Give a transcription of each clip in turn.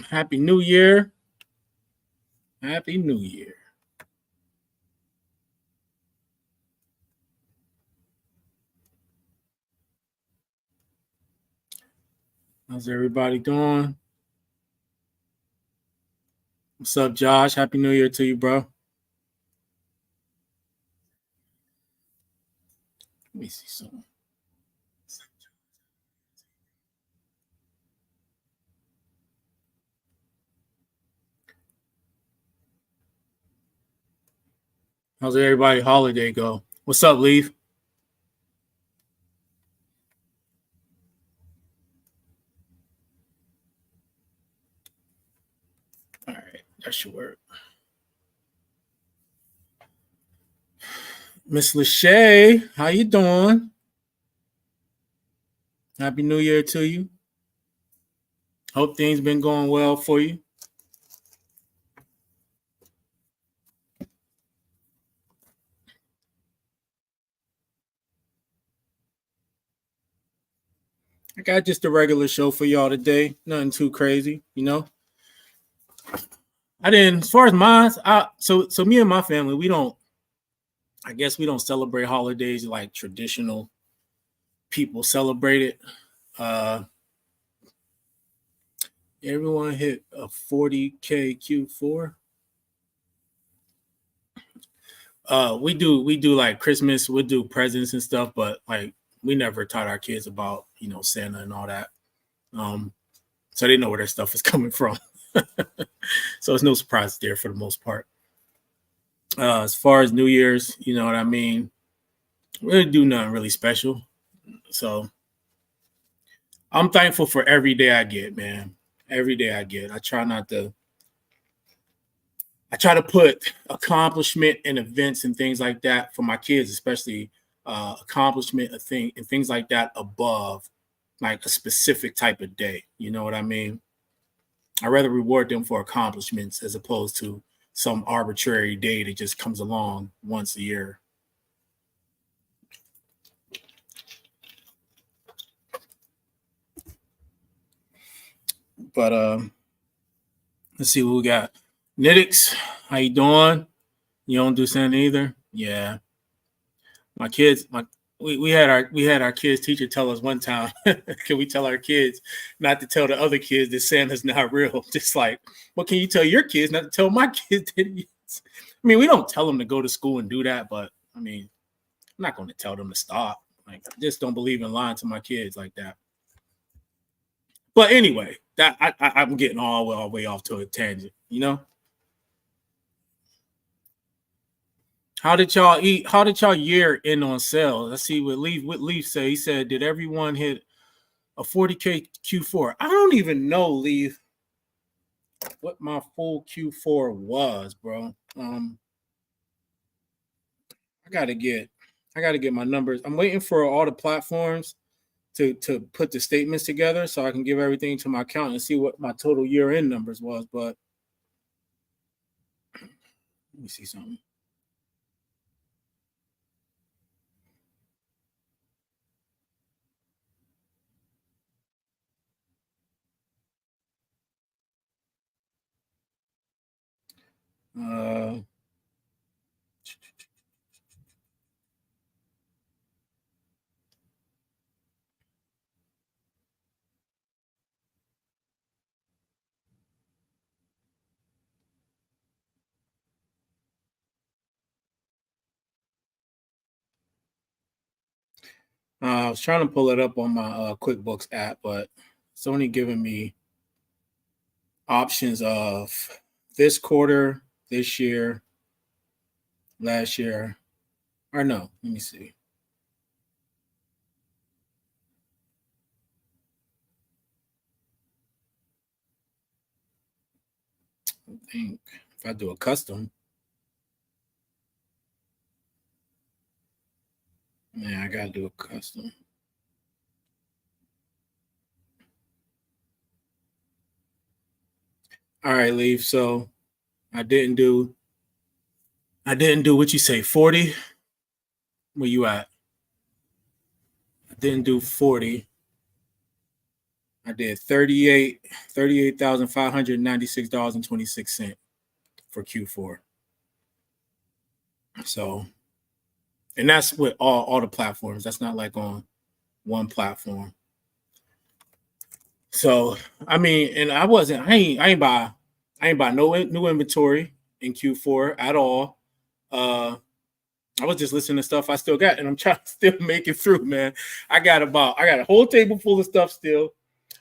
Happy New Year. Happy New Year. How's everybody doing? What's up, Josh? Happy New Year to you, bro. Let me see something. How's everybody holiday go? What's up, Leaf? All right, that should work. Miss Lachey, how you doing? Happy New Year to you. Hope things been going well for you. I got just a regular show for y'all today. Nothing too crazy, you know. I didn't. As far as mine, so me and my family, we don't. I guess we don't celebrate holidays like traditional people celebrate it. Everyone hit a 40K Q4. We do like Christmas, we do presents and stuff, but like we never taught our kids about, Santa and all that. So they know where their stuff is coming from. So it's no surprise there for the most part. As far as New Year's, you know what I mean? We didn't do nothing really special. So I'm thankful for every day I get, man. Every day I get. I try to put accomplishment and events and things like that for my kids, especially accomplishment of thing and things like that above like a specific type of day. You know what I mean? I rather reward them for accomplishments as opposed to some arbitrary day that just comes along once a year. But let's see what we got. Nitix, how you doing? You don't do Santa either? Yeah. My kids, we had our kids teacher tell us one time, can we tell our kids not to tell the other kids that Santa's not real? Just like, well, can you tell your kids not to tell my kids that he is? I mean, we don't tell them to go to school and do that, but I mean, I'm not going to tell them to stop. Like, I just don't believe in lying to my kids like that. But anyway, that I'm getting all the way off to a tangent, you know? How did y'all eat? How did y'all year end on sales? Let's see what Leaf say. He said, did everyone hit a 40K Q4? I don't even know, Leaf, what my full Q4 was, bro. I gotta get my numbers. I'm waiting for all the platforms to put the statements together so I can give everything to my accountant and see what my total year end numbers was. But let me see something. I was trying to pull it up on my QuickBooks app, but it's only giving me options of this quarter, this year, last year, or no, let me see. I think if I do a custom, man, I gotta do a custom. All right, Leaf. So I didn't do what you say, 40. Where you at? I didn't do 40. I did $38,596.26 for Q4. So, and that's with all the platforms. That's not like on one platform. So, I mean, and I ain't buy no new inventory in Q4 at all. I was just listening to stuff I still got, and I'm trying to still make it through, man. I got a whole table full of stuff still.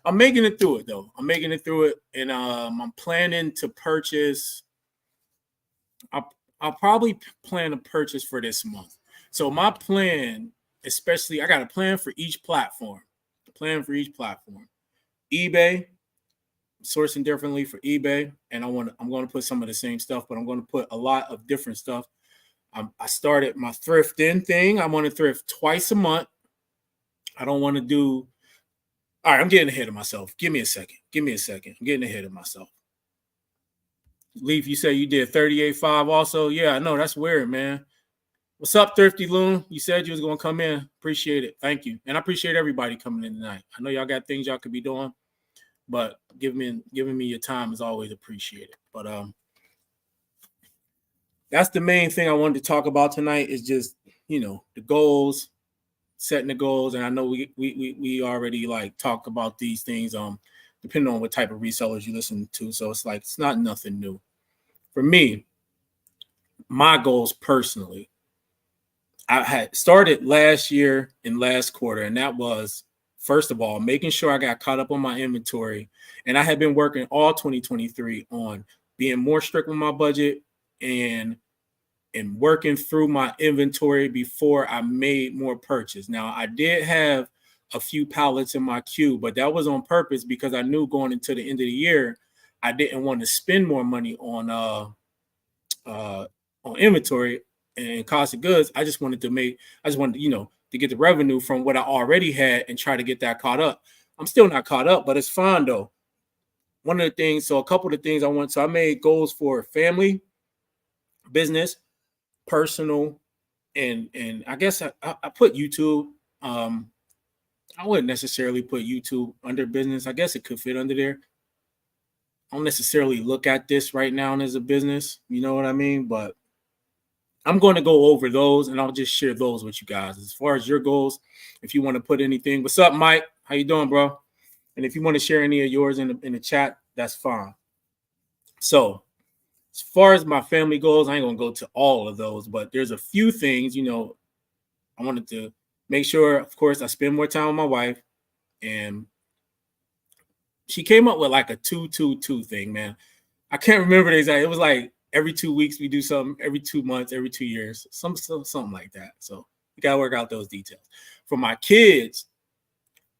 I'm making it through it though. I'm making it through it, and I'm planning to purchase. I'll probably plan to purchase for this month. So my plan, especially, I got a plan for each platform. eBay, sourcing differently for eBay, and I'm going to put some of the same stuff, but I'm going to put a lot of different stuff. I started my thrifting thing. I want to thrift twice a month. I don't want to do. All right, I'm getting ahead of myself. Give me a second. I'm getting ahead of myself. Leaf, you say you did 38.5 also? Yeah, I know. That's weird, man. What's up, Thrifty Loon? You said you was going to come in. Appreciate it. Thank you. And I appreciate everybody coming in tonight. I know y'all got things y'all could be doing, but giving me your time is always appreciated. But that's the main thing I wanted to talk about tonight is just, the goals, setting the goals. And I know we already like talk about these things depending on what type of resellers you listen to. So it's like it's not nothing new. For me, my goals personally, I had started last year in last quarter, and that was, first of all, making sure I got caught up on my inventory. And I had been working all 2023 on being more strict with my budget and working through my inventory before I made more purchase. Now, I did have a few pallets in my queue, but that was on purpose because I knew going into the end of the year, I didn't want to spend more money on inventory and cost of goods. I just wanted to, to get the revenue from what I already had and try to get that caught up. I'm still not caught up, but it's fine though. One of the things, so a couple of things I made goals for family, business, personal, and I guess I put YouTube. I wouldn't necessarily put YouTube under business. I guess it could fit under there. I don't necessarily look at this right now as a business, you know what I mean? But I'm going to go over those, and I'll just share those with you guys. As far as your goals, if you want to put anything, what's up, Mike? How you doing, bro? And if you want to share any of yours in the chat, that's fine. So as far as my family goals, I ain't going to go to all of those, but there's a few things, I wanted to make sure, of course, I spend more time with my wife. And she came up with like a 2-2-2 thing, man. I can't remember the exact. It was like every 2 weeks we do something, every 2 months, every 2 years, something like that. So we got to work out those details. For my kids,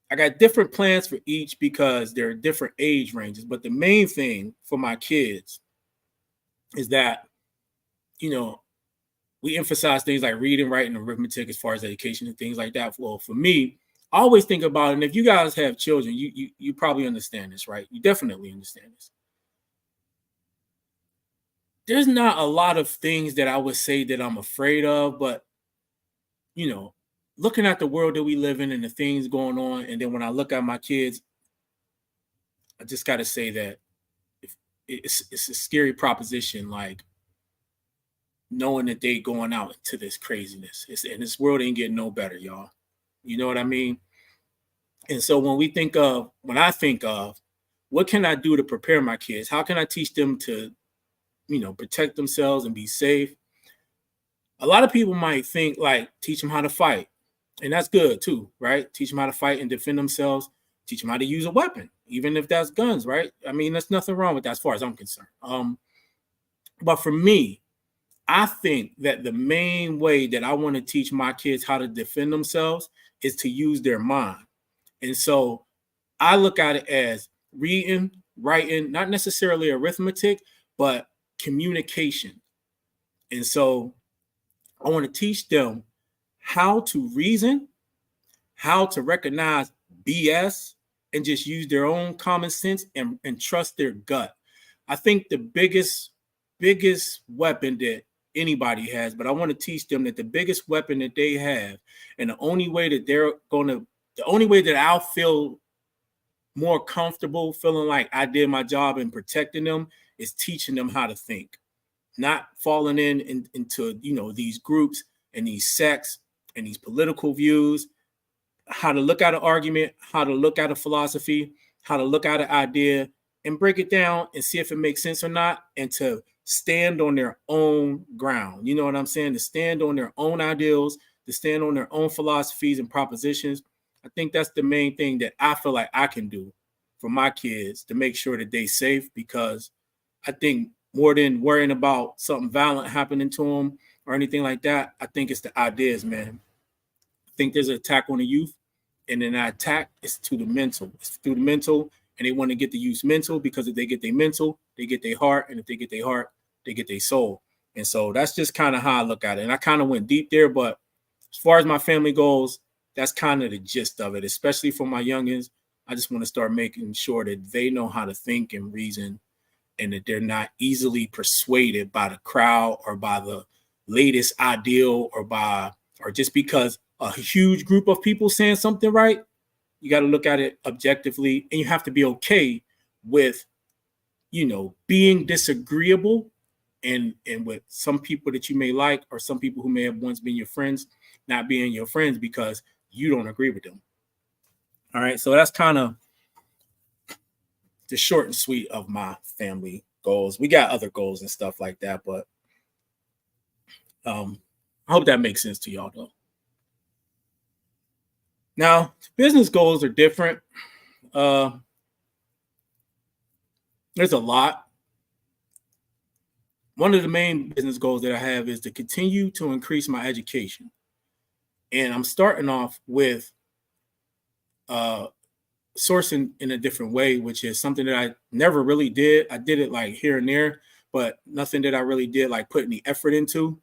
I got different plans for each because there are different age ranges. But the main thing for my kids is that, we emphasize things like reading, writing, arithmetic as far as education and things like that. Well, for me, I always think about it. And if you guys have children, you probably understand this, right? You definitely understand this. There's not a lot of things that I would say that I'm afraid of, but, looking at the world that we live in and the things going on, and then when I look at my kids, I just got to say that it's a scary proposition, like knowing that they going out into this craziness. And this world ain't getting no better, y'all. You know what I mean? And so when I think of what can I do to prepare my kids? How can I teach them to, protect themselves and be safe? A lot of people might think like teach them how to fight. And that's good too, right? Teach them how to fight and defend themselves. Teach them how to use a weapon, even if that's guns, right? I mean, there's nothing wrong with that as far as I'm concerned. But for me, I think that the main way that I want to teach my kids how to defend themselves is to use their mind. And so I look at it as reading, writing, not necessarily arithmetic, but communication. And so I want to teach them how to reason, how to recognize BS, and just use their own common sense and trust their gut. I think the biggest weapon that anybody has, but I want to teach them that the biggest weapon that they have, and the only way that I'll feel more comfortable feeling like I did my job in protecting them is teaching them how to think, not falling into these groups and these sects and these political views, how to look at an argument, how to look at a philosophy, how to look at an idea and break it down and see if it makes sense or not, and to stand on their own ground. You know what I'm saying? To stand on their own ideals, to stand on their own philosophies and propositions. I think that's the main thing that I feel like I can do for my kids to make sure that they're safe, because I think more than worrying about something violent happening to them or anything like that, I think it's the ideas, man. I think there's an attack on the youth, and then that attack is to the mental. It's through the mental, and they want to get the youth mental, because if they get their mental, they get their heart, and if they get their heart, they get their soul. And so that's just kind of how I look at it. And I kind of went deep there, but as far as my family goes, that's kind of the gist of it, especially for my youngins. I just want to start making sure that they know how to think and reason, and that they're not easily persuaded by the crowd or by the latest ideal, or just because a huge group of people saying something right. You got to look at it objectively, and you have to be okay with, being disagreeable and with some people that you may like, or some people who may have once been your friends not being your friends because you don't agree with them. All right, so that's kind of the short and sweet of my family goals. We got other goals and stuff like that, but I hope that makes sense to y'all, though. Now, business goals are different. There's a lot. One of the main business goals that I have is to continue to increase my education. And I'm starting off with sourcing in a different way, which is something that I never really did. I did it like here and there, but nothing that I really did like putting the effort into.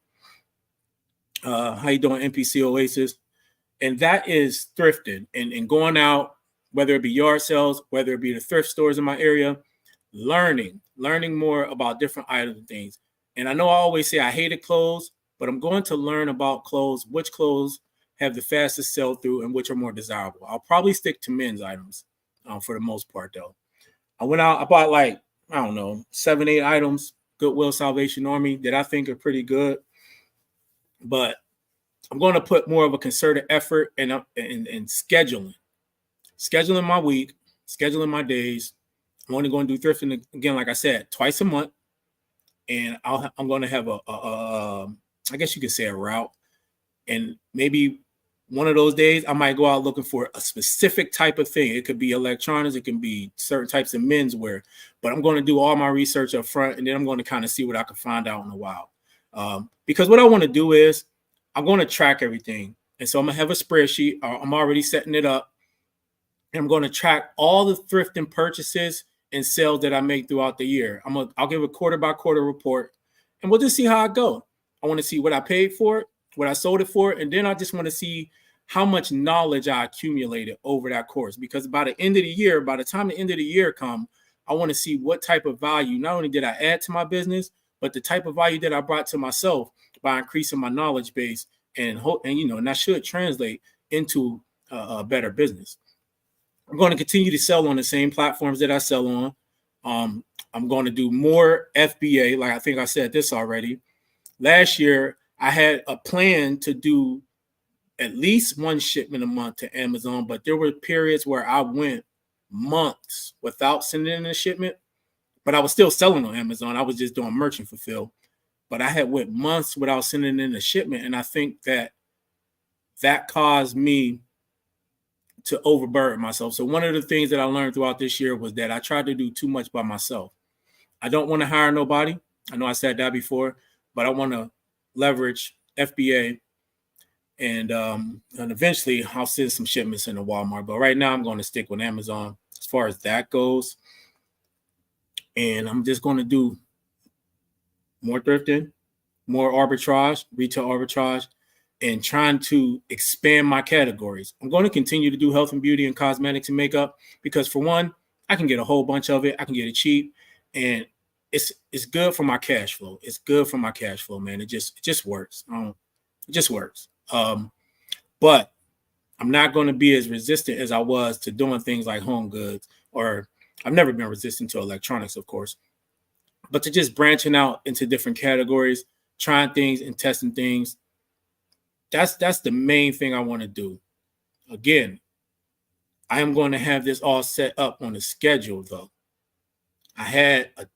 How you doing, NPC Oasis? And that is thrifting and going out, whether it be yard sales, whether it be the thrift stores in my area, learning more about different items and things. And I know I always say I hated clothes, but I'm going to learn about clothes, which clothes have the fastest sell through and which are more desirable. I'll probably stick to men's items for the most part, though. I went out, I bought like, I don't know, 7-8 items, Goodwill, Salvation Army, that I think are pretty good. But I'm going to put more of a concerted effort in scheduling my week, scheduling my days. I'm only going to do thrifting again, like I said, twice a month, and I'm going to have I guess you could say a route, and maybe one of those days I might go out looking for a specific type of thing. It could be electronics, it can be certain types of menswear, but I'm going to do all my research up front, and then I'm going to kind of see what I can find out in a while. Because what I want to do is I'm going to track everything, and so I'm going to have a spreadsheet. I'm already setting it up, and I'm going to track all the thrifting purchases and sales that I make throughout the year. I'll give a quarter by quarter report, and we'll just see how I go. I want to see what I paid for it, what I sold it for, and then I just want to see how much knowledge I accumulated over that course. Because by the end of the year, by the time the end of the year comes, I want to see what type of value not only did I add to my business, but the type of value that I brought to myself by increasing my knowledge base, and that should translate into a better business. I'm going to continue to sell on the same platforms that I sell on. I'm going to do more FBA. Like I think I said this already. Last year, I had a plan to do at least one shipment a month to Amazon, but there were periods where I went months without sending in a shipment, but I was still selling on Amazon. I was just doing merchant fulfill, but I had went months without sending in a shipment, and I think that caused me to overburden myself. So one of the things that I learned throughout this year was that I tried to do too much by myself. I don't want to hire nobody. I know I said that before, but I want to leverage FBA, and eventually I'll send some shipments into Walmart. But right now I'm going to stick with Amazon as far as that goes. And I'm just going to do more thrifting, more arbitrage, retail arbitrage, and trying to expand my categories. I'm going to continue to do health and beauty and cosmetics and makeup because, for one, I can get a whole bunch of it. I can get it cheap, and it's good for my cash flow. It's good for my cash flow, man. It just works. It just works. But I'm not going to be as resistant as I was to doing things like home goods, or I've never been resistant to electronics, of course, but to just branching out into different categories, trying things and testing things. That's the main thing I want to do. Again, I am going to have this all set up on a schedule, though. I had a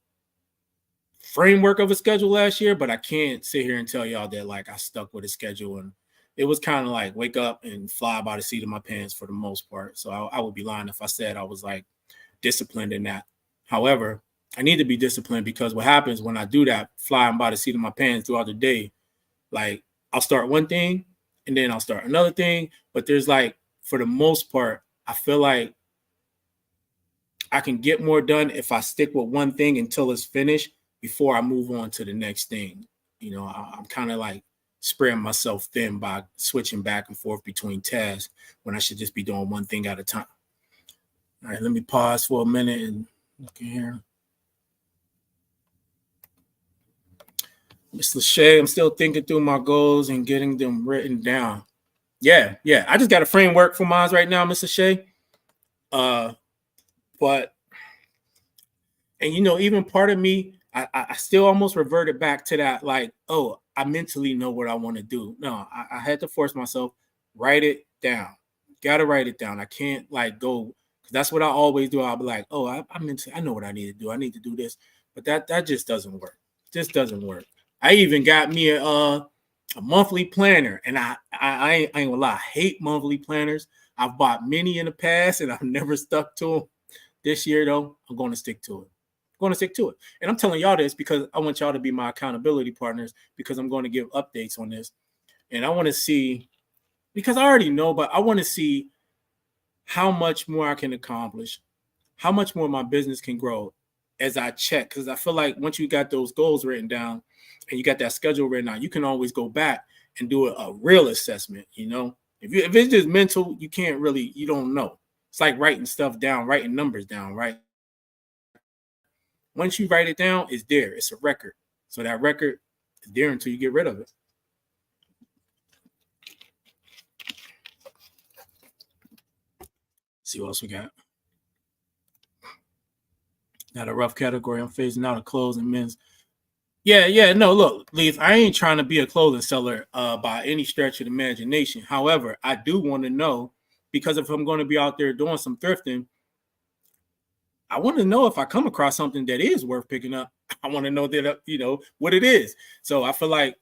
framework of a schedule last year, but I can't sit here and tell y'all that like I stuck with a schedule, and it was kind of like wake up and fly by the seat of my pants for the most part. So I would be lying if I said I was like disciplined in that. However, I need to be disciplined because what happens when I do that, flying by the seat of my pants throughout the day, like I'll start one thing and then I'll start another thing. But there's like, for the most part, I feel like I can get more done if I stick with one thing until it's finished before I move on to the next thing. You know, I'm kind of like spreading myself thin by switching back and forth between tasks when I should just be doing one thing at a time. All right, let me pause for a minute and look in here. Miss Lachey, I'm still thinking through my goals and getting them written down. Yeah. I just got a framework for mine right now, Miss Lachey. But and you know, even part of me, I still almost reverted back to that, like, oh, I mentally know what I want to do. No, I had to force myself, write it down. Gotta write it down. I can't like go, because that's what I always do. I'll be like, oh, I know what I need to do. I need to do this. But that just doesn't work. Just doesn't work. I even got me a monthly planner, and I ain't gonna lie, I hate monthly planners. I've bought many in the past and I've never stuck to them. This year, though, I'm going to stick to it. And I'm telling y'all this because I want y'all to be my accountability partners, because I'm going to give updates on this. And I want to see, because I already know, but I want to see how much more I can accomplish, how much more my business can grow as I check. Because I feel like once you got those goals written down and you got that schedule written out, you can always go back and do a real assessment, you know? If it's just mental, you can't really, you don't know. It's like writing stuff down, writing numbers down, right? Once you write it down, it's there. It's a record. So that record is there until you get rid of it. See what else we got. Not a rough category. I'm phasing out of clothes and men's. Yeah. No, look, Leith, I ain't trying to be a clothing seller by any stretch of the imagination. However, I do want to know, because if I'm going to be out there doing some thrifting, I want to know if I come across something that is worth picking up. I want to know that, you know, what it is. So I feel like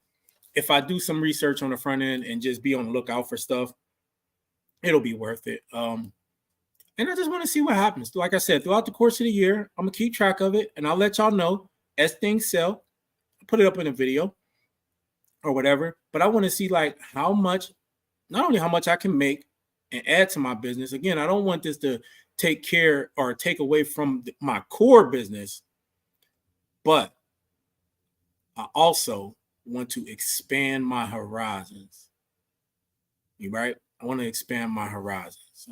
if I do some research on the front end and just be on the lookout for stuff, it'll be worth it. And I just want to see what happens. Like I said, throughout the course of the year, I'm going to keep track of it, and I'll let y'all know as things sell. I'll put it up in a video or whatever. But I want to see like how much, not only how much I can make and add to my business. Again, I don't want this to take care or take away from my core business, but I also want to expand my horizons. You right? I want to expand my horizons.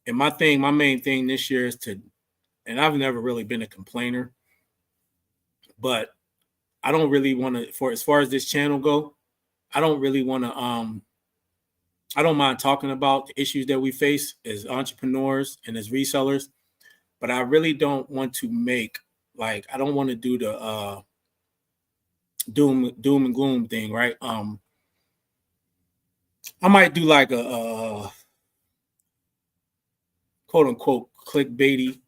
And my main thing this year is to, and I've never really been a complainer, but I don't really want to, for as far as this channel go, I don't really want to, I don't mind talking about the issues that we face as entrepreneurs and as resellers, but I really don't want to make, like, I don't want to do the doom and gloom thing, right? I might do like a quote unquote clickbaity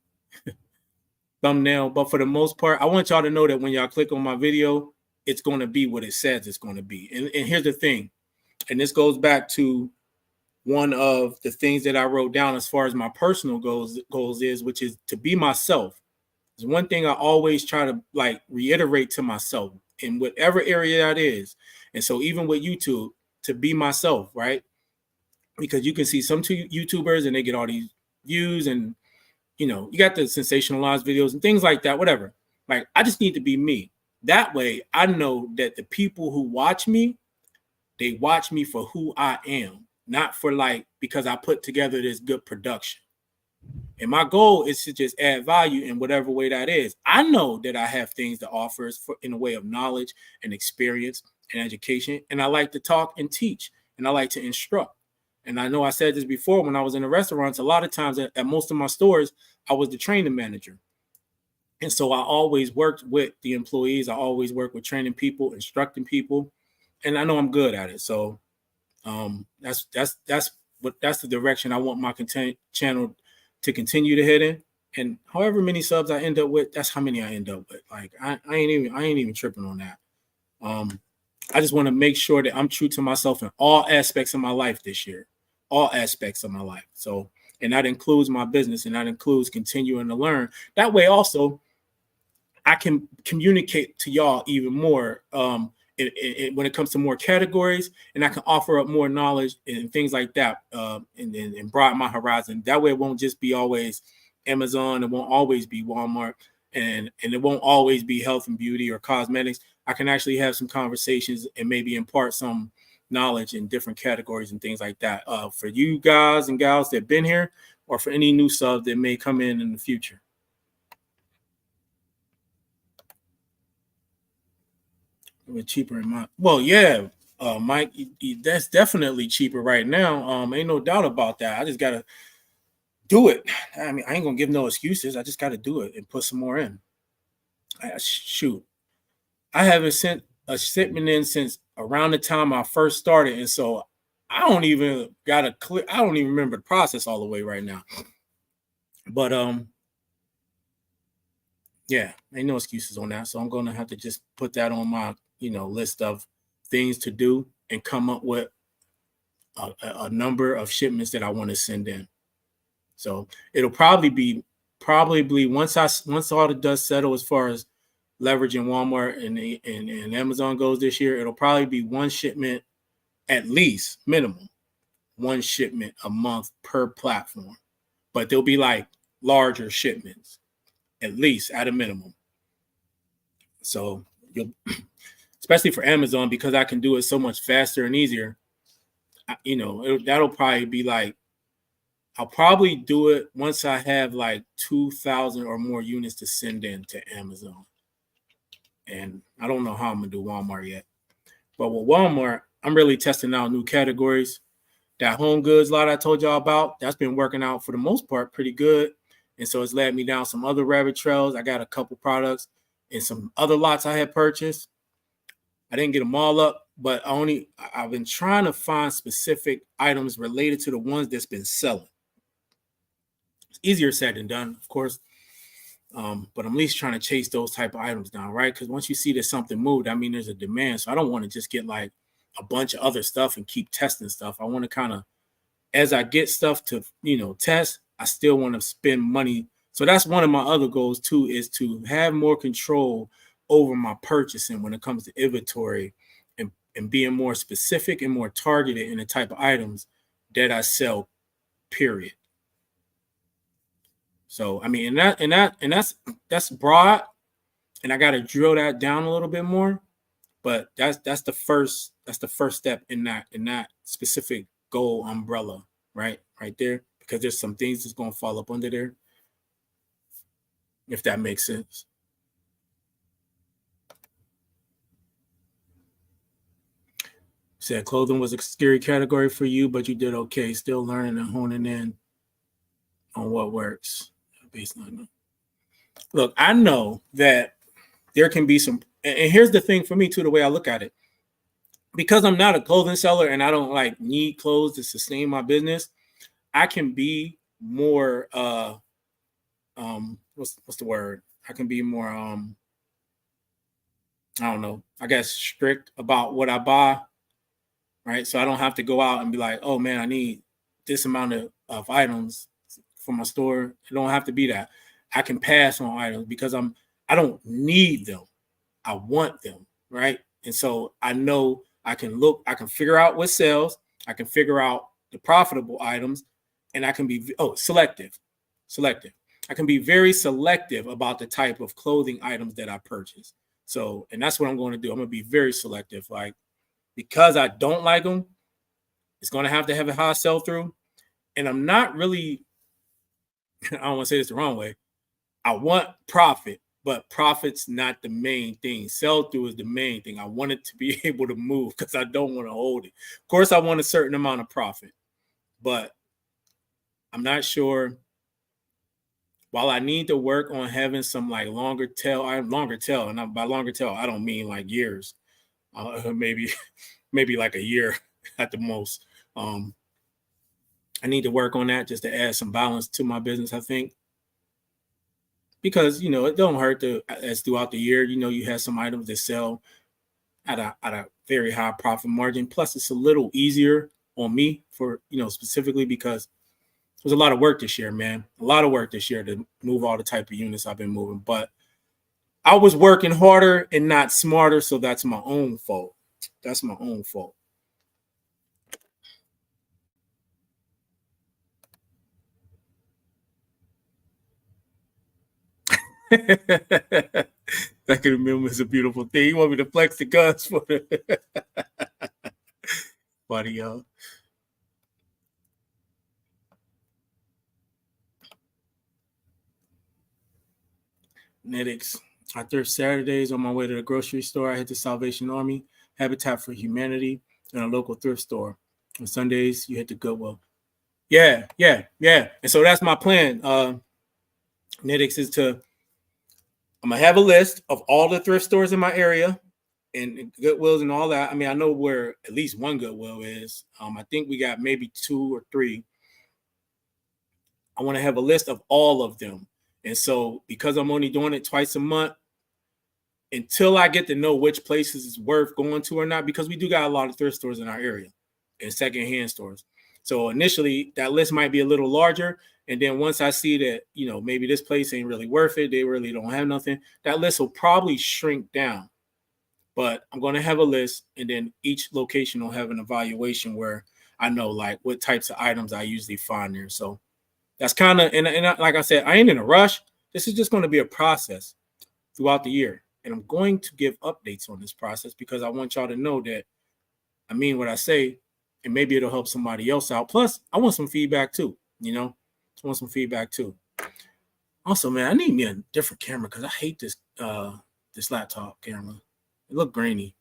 thumbnail, but for the most part, I want y'all to know that when y'all click on my video, it's going to be what it says it's going to be. And here's the thing, and this goes back to one of the things that I wrote down as far as my personal goals is, which is to be myself. It's one thing I always try to like reiterate to myself in whatever area that is. And so even with YouTube, to be myself, right? Because you can see some YouTubers and they get all these views, and you know, you got the sensationalized videos and things like that, whatever. Like, I just need to be me. That way I know that the people who watch me, they watch me for who I am, not for like, because I put together this good production. And my goal is to just add value in whatever way that is. I know that I have things to offer in the way of knowledge and experience and education. And I like to talk and teach, and I like to instruct. And I know I said this before when I was in the restaurants, a lot of times at most of my stores, I was the training manager. And so I always worked with the employees. I always worked with training people, instructing people, and I know I'm good at it. So that's the direction I want my content channel to continue to head in. And however many subs I end up with, that's how many I end up with. Like I ain't even tripping on that. I just want to make sure that I'm true to myself in all aspects of my life this year, all aspects of my life. So, and that includes my business, and that includes continuing to learn. That way, also, I can communicate to y'all even more when it comes to more categories, and I can offer up more knowledge and things like that, and broaden my horizon. That way, it won't just be always Amazon. It won't always be Walmart, and it won't always be health and beauty or cosmetics. I can actually have some conversations and maybe impart some knowledge in different categories and things like that for you guys and gals that have been here, or for any new subs that may come in the future. With cheaper in my yeah, Mike, that's definitely cheaper right now. Ain't no doubt about that. I just gotta do it. I mean, I ain't gonna give no excuses. I just gotta do it and put some more in. Shoot, I haven't sent a shipment in since around the time I first started, and so I don't even I don't even remember the process all the way right now. But yeah, ain't no excuses on that. So I'm gonna have to just put that on my list of things to do and come up with a number of shipments that I want to send in. So it'll probably be once all the dust settle as far as leveraging Walmart and Amazon goes this year, it'll probably be one shipment at least, minimum one shipment a month per platform. But there'll be like larger shipments, at least at a minimum. So you'll especially for Amazon, because I can do it so much faster and easier. That'll probably be like, I'll probably do it once I have like 2,000 or more units to send in to Amazon. And I don't know how I'm gonna do Walmart yet. But with Walmart, I'm really testing out new categories. That home goods lot I told y'all about, that's been working out for the most part pretty good. And so it's led me down some other rabbit trails. I got a couple products and some other lots I had purchased. I didn't get them all up, but I've been trying to find specific items related to the ones that's been selling. It's easier said than done, of course. But I'm at least trying to chase those type of items down, right? Because once you see that something moved, I mean, there's a demand. So I don't want to just get like a bunch of other stuff and keep testing stuff. I want to kind of, as I get stuff to, test, I still want to spend money. So that's one of my other goals too, is to have more control over my purchasing when it comes to inventory, and being more specific and more targeted in the type of items that I sell, period. So I mean, that's broad, and I got to drill that down a little bit more. But that's the first step in that specific goal umbrella, right there, because there's some things that's gonna fall up under there, if that makes sense. Said clothing was a scary category for you, but you did okay. Still learning and honing in on what works. Baseline. Look, I know that there can be some, and here's the thing for me too, the way I look at it. Because I'm not a clothing seller and I don't like need clothes to sustain my business, I can be more what's the word? I can be more I don't know, I guess strict about what I buy, right? So I don't have to go out and be like, oh man, I need this amount of items for my store. It don't have to be that. I can pass on items because I don't need them. I want them, right? And so I know I can figure out what sells, I can figure out the profitable items, and I can be selective. I can be very selective about the type of clothing items that I purchase. So, and that's what I'm going to do. I'm going to be very selective. Like, because I don't like them, it's going to have a high sell through. And I'm not really, I don't want to say this the wrong way. I want profit, but profit's not the main thing. Sell through is the main thing. I want it to be able to move because I don't want to hold it. Of course, I want a certain amount of profit, but I'm not sure. While I need to work on having some like longer tail, and by longer tail, I don't mean like years, maybe maybe like a year at the most. I need to work on that just to add some balance to my business, I think, because it don't hurt to as throughout the year, you have some items that sell at a very high profit margin. Plus, it's a little easier on me for specifically because there's a lot of work this year, man. A lot of work this year to move all the type of units I've been moving. But I was working harder and not smarter, so that's my own fault. That's my own fault. That could have been was a beautiful thing. You want me to flex the guns for the buddy, Netics. I thrift Saturdays on my way to the grocery store. I hit the Salvation Army, Habitat for Humanity, and a local thrift store. On Sundays, you hit the Goodwill. Yeah, yeah, yeah. And so that's my plan. Netics is I'm gonna have a list of all the thrift stores in my area and Goodwills and all that. I mean, I know where at least one Goodwill is. I think we got maybe 2 or 3. I want to have a list of all of them. And so because I'm only doing it twice a month, until I get to know which places is worth going to or not, because we do got a lot of thrift stores in our area and secondhand stores. So initially that list might be a little larger. And then once I see that, maybe this place ain't really worth it, they really don't have nothing, that list will probably shrink down. But I'm going to have a list, and then each location will have an evaluation where I know like what types of items I usually find there. So that's kind of, and like I said, I ain't in a rush. This is just going to be a process throughout the year. And I'm going to give updates on this process because I want y'all to know that I mean what I say, and maybe it'll help somebody else out. Plus, I want some feedback too. I want some feedback too. Also, man, I need me a different camera because I hate this laptop camera. It look grainy.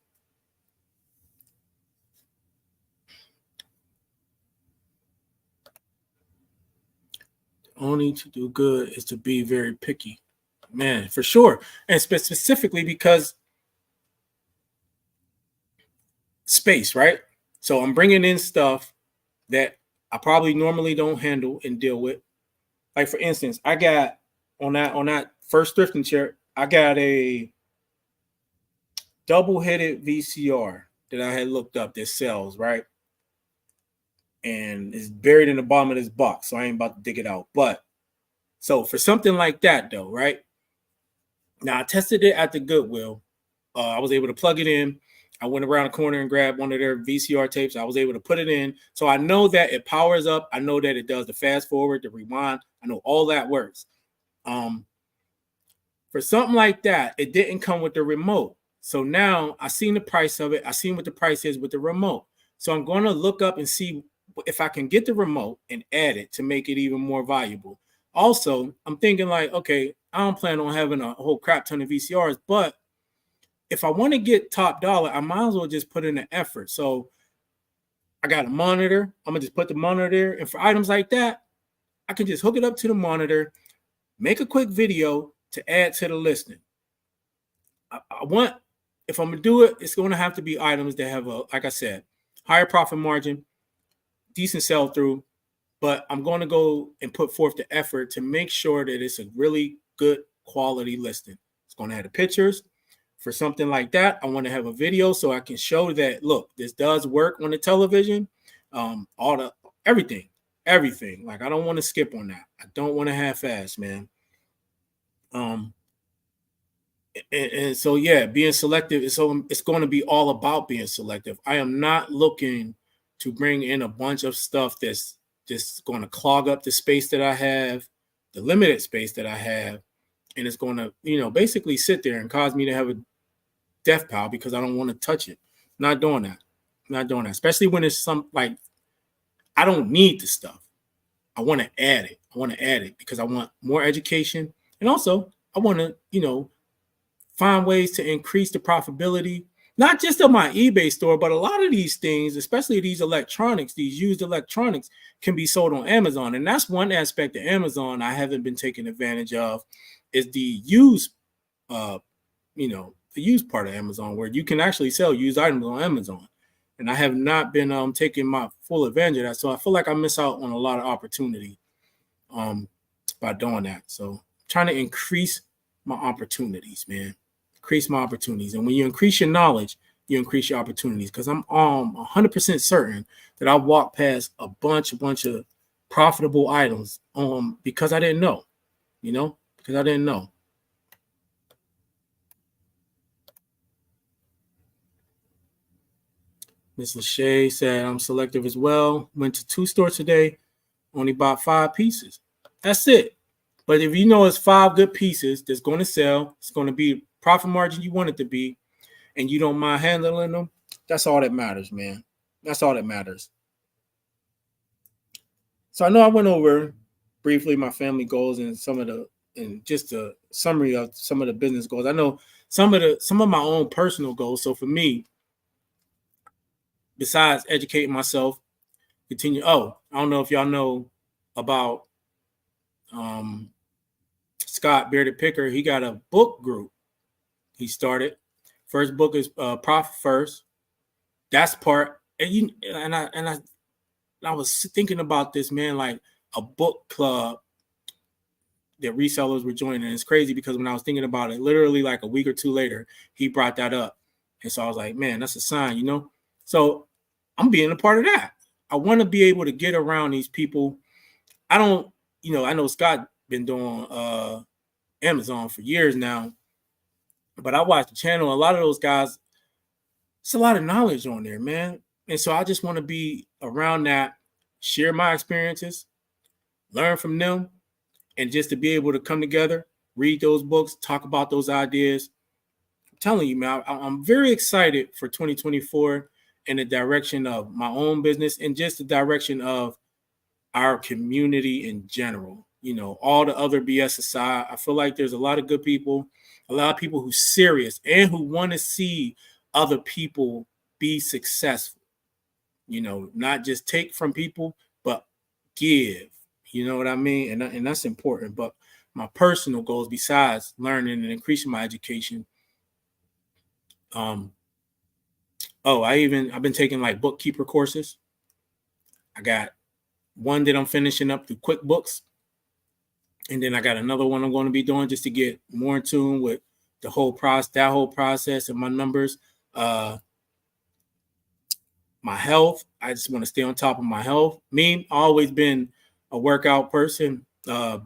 Only to do good is to be very picky, man, for sure. And specifically because space, right? So I'm bringing in stuff that I probably normally don't handle and deal with. Like for instance, I got on that first thrifting chair, I got a double-headed VCR that I had looked up that sells, right? And it's buried in the bottom of this box, so I ain't about to dig it out. But so for something like that, though, right? Now I tested it at the Goodwill. I was able to plug it in. I went around the corner and grabbed one of their VCR tapes. I was able to put it in. So I know that it powers up. I know that it does the fast forward, the rewind. I know all that works. For something like that, it didn't come with the remote. So now I seen the price of it. I seen what the price is with the remote. So I'm going to look up and see if I can get the remote and add it to make it even more valuable. Also, I'm thinking like, okay, I don't plan on having a whole crap ton of VCRs, but if I want to get top dollar, I might as well just put in the effort. So I got a monitor. I'm going to just put the monitor there. And for items like that, I can just hook it up to the monitor, make a quick video to add to the listing. I want, if I'm going to do it, it's going to have to be items that have like I said, higher profit margin, decent sell through, but I'm going to go and put forth the effort to make sure that it's a really good quality listing. It's going to have the pictures. For something like that, I want to have a video so I can show that, look, this does work on the television. Everything. Like, I don't want to skip on that. I don't want to half-ass, man. And so, yeah, being selective it's going to be all about being selective. I am not looking to bring in a bunch of stuff that's just going to clog up the space that I have, the limited space that I have, and it's going to, basically sit there and cause me to have a death pile because I don't want to touch it. Not doing that. Especially when it's like I don't need the stuff. I want to add it. Because I want more education, and also I want to, find ways to increase the profitability not just on my eBay store, but a lot of these things, especially these electronics, these used electronics, can be sold on Amazon. And that's one aspect of Amazon I haven't been taking advantage of, is the used, uh, the used part of Amazon, where you can actually sell used items on Amazon. And I have not been taking my full advantage of that. So I feel like I miss out on a lot of opportunity um, by doing that. So trying to increase my opportunities, man. Increase my opportunities. And when you increase your knowledge, you increase your opportunities. Because I'm 100% certain that I walked past a bunch of profitable items because I didn't know, because I didn't know. Miss Lachey said, I'm selective as well. Went to 2 stores today, only bought 5 pieces. That's it. But if you know it's 5 good pieces that's going to sell, it's going to be profit margin you want it to be, and you don't mind handling them, that's all that matters, man. That's all that matters. So I know I went over briefly my family goals and just a summary of some of the business goals. I know some of my own personal goals. So for me, besides educating myself, continue. Oh, I don't know if y'all know about um, Scott Bearded Picker. He got a book group he started. First book is Profit First. That's part, and I was thinking about this, man, like a book club that resellers were joining. And it's crazy because when I was thinking about it, literally like a week or two later, he brought that up. And so I was like, man, that's a sign, So I'm being a part of that. I want to be able to get around these people. I don't, I know Scott been doing Amazon for years now, but I watch the channel. A lot of those guys, it's a lot of knowledge on there, man. And so I just want to be around that, share my experiences, learn from them, and just to be able to come together, read those books, talk about those ideas. I'm telling you, man, I'm very excited for 2024 in the direction of my own business and just the direction of our community in general. All the other BS aside, I feel like there's a lot of good people, a lot of people who's serious and who want to see other people be successful. Not just take from people, but give. You know what I mean? And that's important. But my personal goals, besides learning and increasing my education, I've been taking like bookkeeper courses. I got one that I'm finishing up through QuickBooks. And then I got another one I'm going to be doing just to get more in tune with that whole process and my numbers. My health. I just want to stay on top of my health. Me, I've always been a workout person,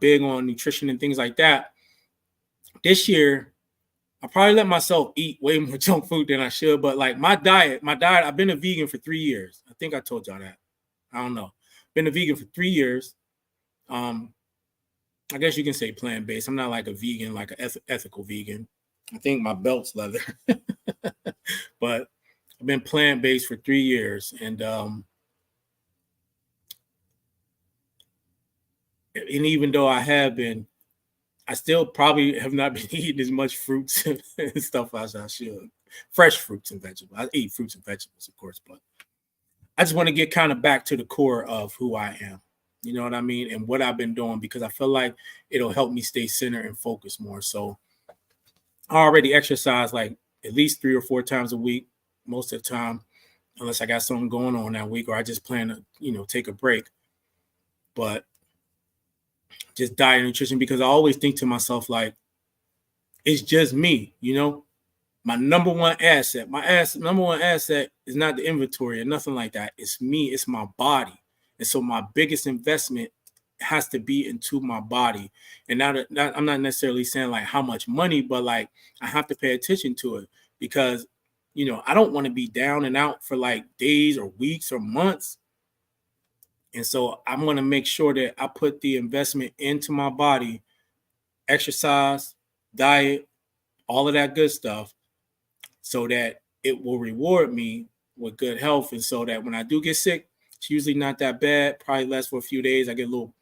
big on nutrition and things like that. This year, I probably let myself eat way more junk food than I should. But like my diet, I've been a vegan for 3 years. I think I told y'all that. I don't know. Been a vegan for 3 years. I guess you can say plant-based. I'm not like a vegan, like an ethical vegan. I think my belt's leather. But I've been plant-based for 3 years. And even though I have been, I still probably have not been eating as much fruits and stuff as I should. Fresh fruits and vegetables. I eat fruits and vegetables, of course, but I just want to get kind of back to the core of who I am. You know what I mean? And what I've been doing, because I feel like it'll help me stay centered and focused more. So I already exercise like at least 3 or 4 times a week, most of the time, unless I got something going on that week or I just plan to, take a break. But just diet and nutrition, because I always think to myself, like, it's just me, my number one asset. Number one asset is not the inventory or nothing like that. It's me. It's my body. And so my biggest investment has to be into my body. And now that I'm not necessarily saying like how much money, but like I have to pay attention to it because, I don't want to be down and out for like days or weeks or months. And so I'm going to make sure that I put the investment into my body, exercise, diet, all of that good stuff, so that it will reward me with good health. And so that when I do get sick, it's usually not that bad, probably lasts for a few days. I get a little,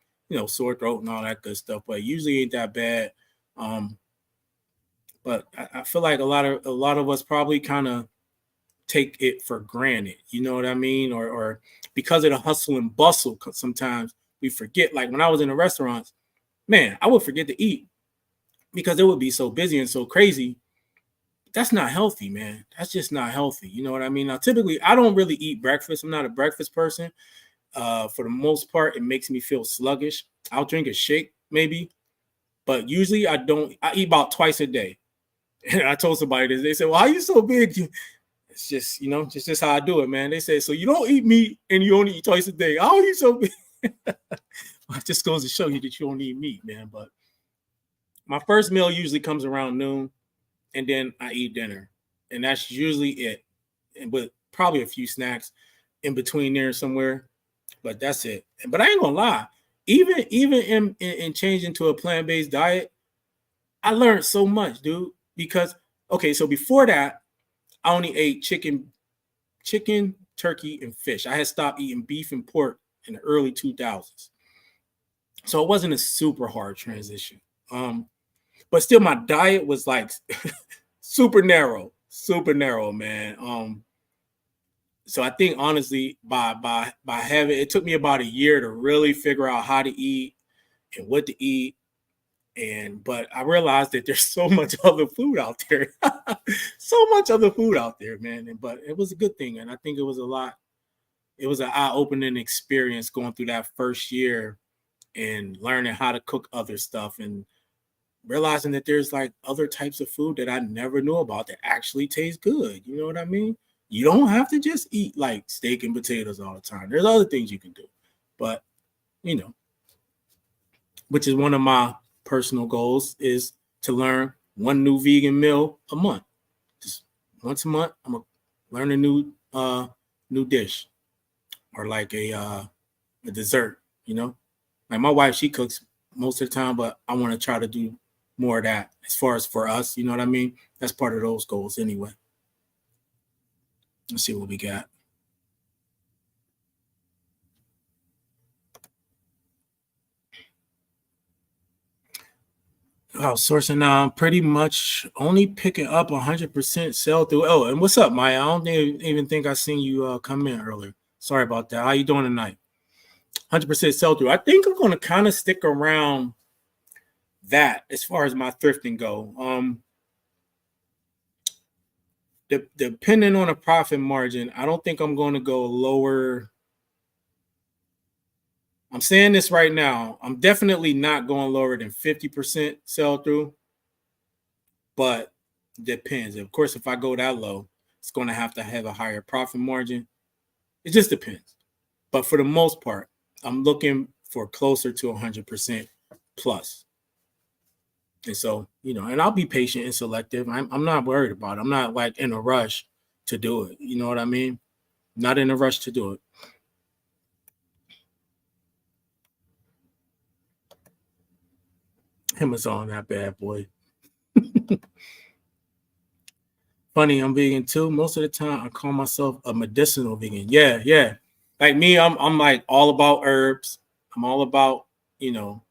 sore throat and all that good stuff, but usually ain't that bad. But I feel like a lot of us probably kind of take it for granted. You know what I mean? Or because of the hustle and bustle, sometimes we forget. Like when I was in the restaurants, man, I would forget to eat because it would be so busy and so crazy. That's not healthy, man. That's just not healthy. You know what I mean? Now, typically, I don't really eat breakfast. I'm not a breakfast person. For the most part, it makes me feel sluggish. I'll drink a shake maybe, but usually I don't. I eat about twice a day. And I told somebody this. They said, "Well, how you so big?" It's just, just how I do it, man. They say, "So you don't eat meat and you only eat twice a day? How are you so big?" It just goes to show you that you don't eat meat, man. But my first meal usually comes around noon, and then I eat dinner, and that's usually it. And with probably a few snacks in between there somewhere, but that's it. But I ain't gonna lie, even in changing to a plant based diet, I learned so much, dude. Because okay, so before that, I only ate chicken, turkey, and fish. I had stopped eating beef and pork in the early 2000s, so it wasn't a super hard transition. But still, my diet was like super narrow, man. So I think honestly, by having it took me about a year to really figure out how to eat and what to eat. And but I realized that there's so much other food out there, so much other food out there, man. But it was a good thing, and I think it was a lot. It was an eye-opening experience going through that first year and learning how to cook other stuff and realizing that there's like other types of food that I never knew about that actually taste good. You know what I mean? You don't have to just eat like steak and potatoes all the time. There's other things you can do. But, you know, which is one of my personal goals is to learn one new vegan meal a month. Just once a month, I'm gonna learn a new dish or like a dessert, you know? Like my wife, she cooks most of the time, but I want to try to do more of that as far as for us, you know what I mean? That's part of those goals anyway. Let's see what we got. Oh, sourcing now, I'm pretty much only picking up 100% sell through. Oh, and what's up, Maya? I don't even think I seen you come in earlier. Sorry about that. How you doing tonight? 100% sell through. I think I'm going to kind of stick around that as far as my thrifting go. Depending on a profit margin, I don't think I'm going to go lower. I'm saying this right now. I'm definitely not going lower than 50% sell through, but depends. Of course, if I go that low, it's going to have a higher profit margin. It just depends. But for the most part, I'm looking for closer to 100% plus. And so, and I'll be patient and selective. I'm not worried about it. I'm not like in a rush to do it. You know what I mean? Not in a rush to do it. Amazon, that bad boy. Funny, I'm vegan too. Most of the time, I call myself a medicinal vegan. Yeah, yeah. Like me, I'm like all about herbs. I'm all about, you know,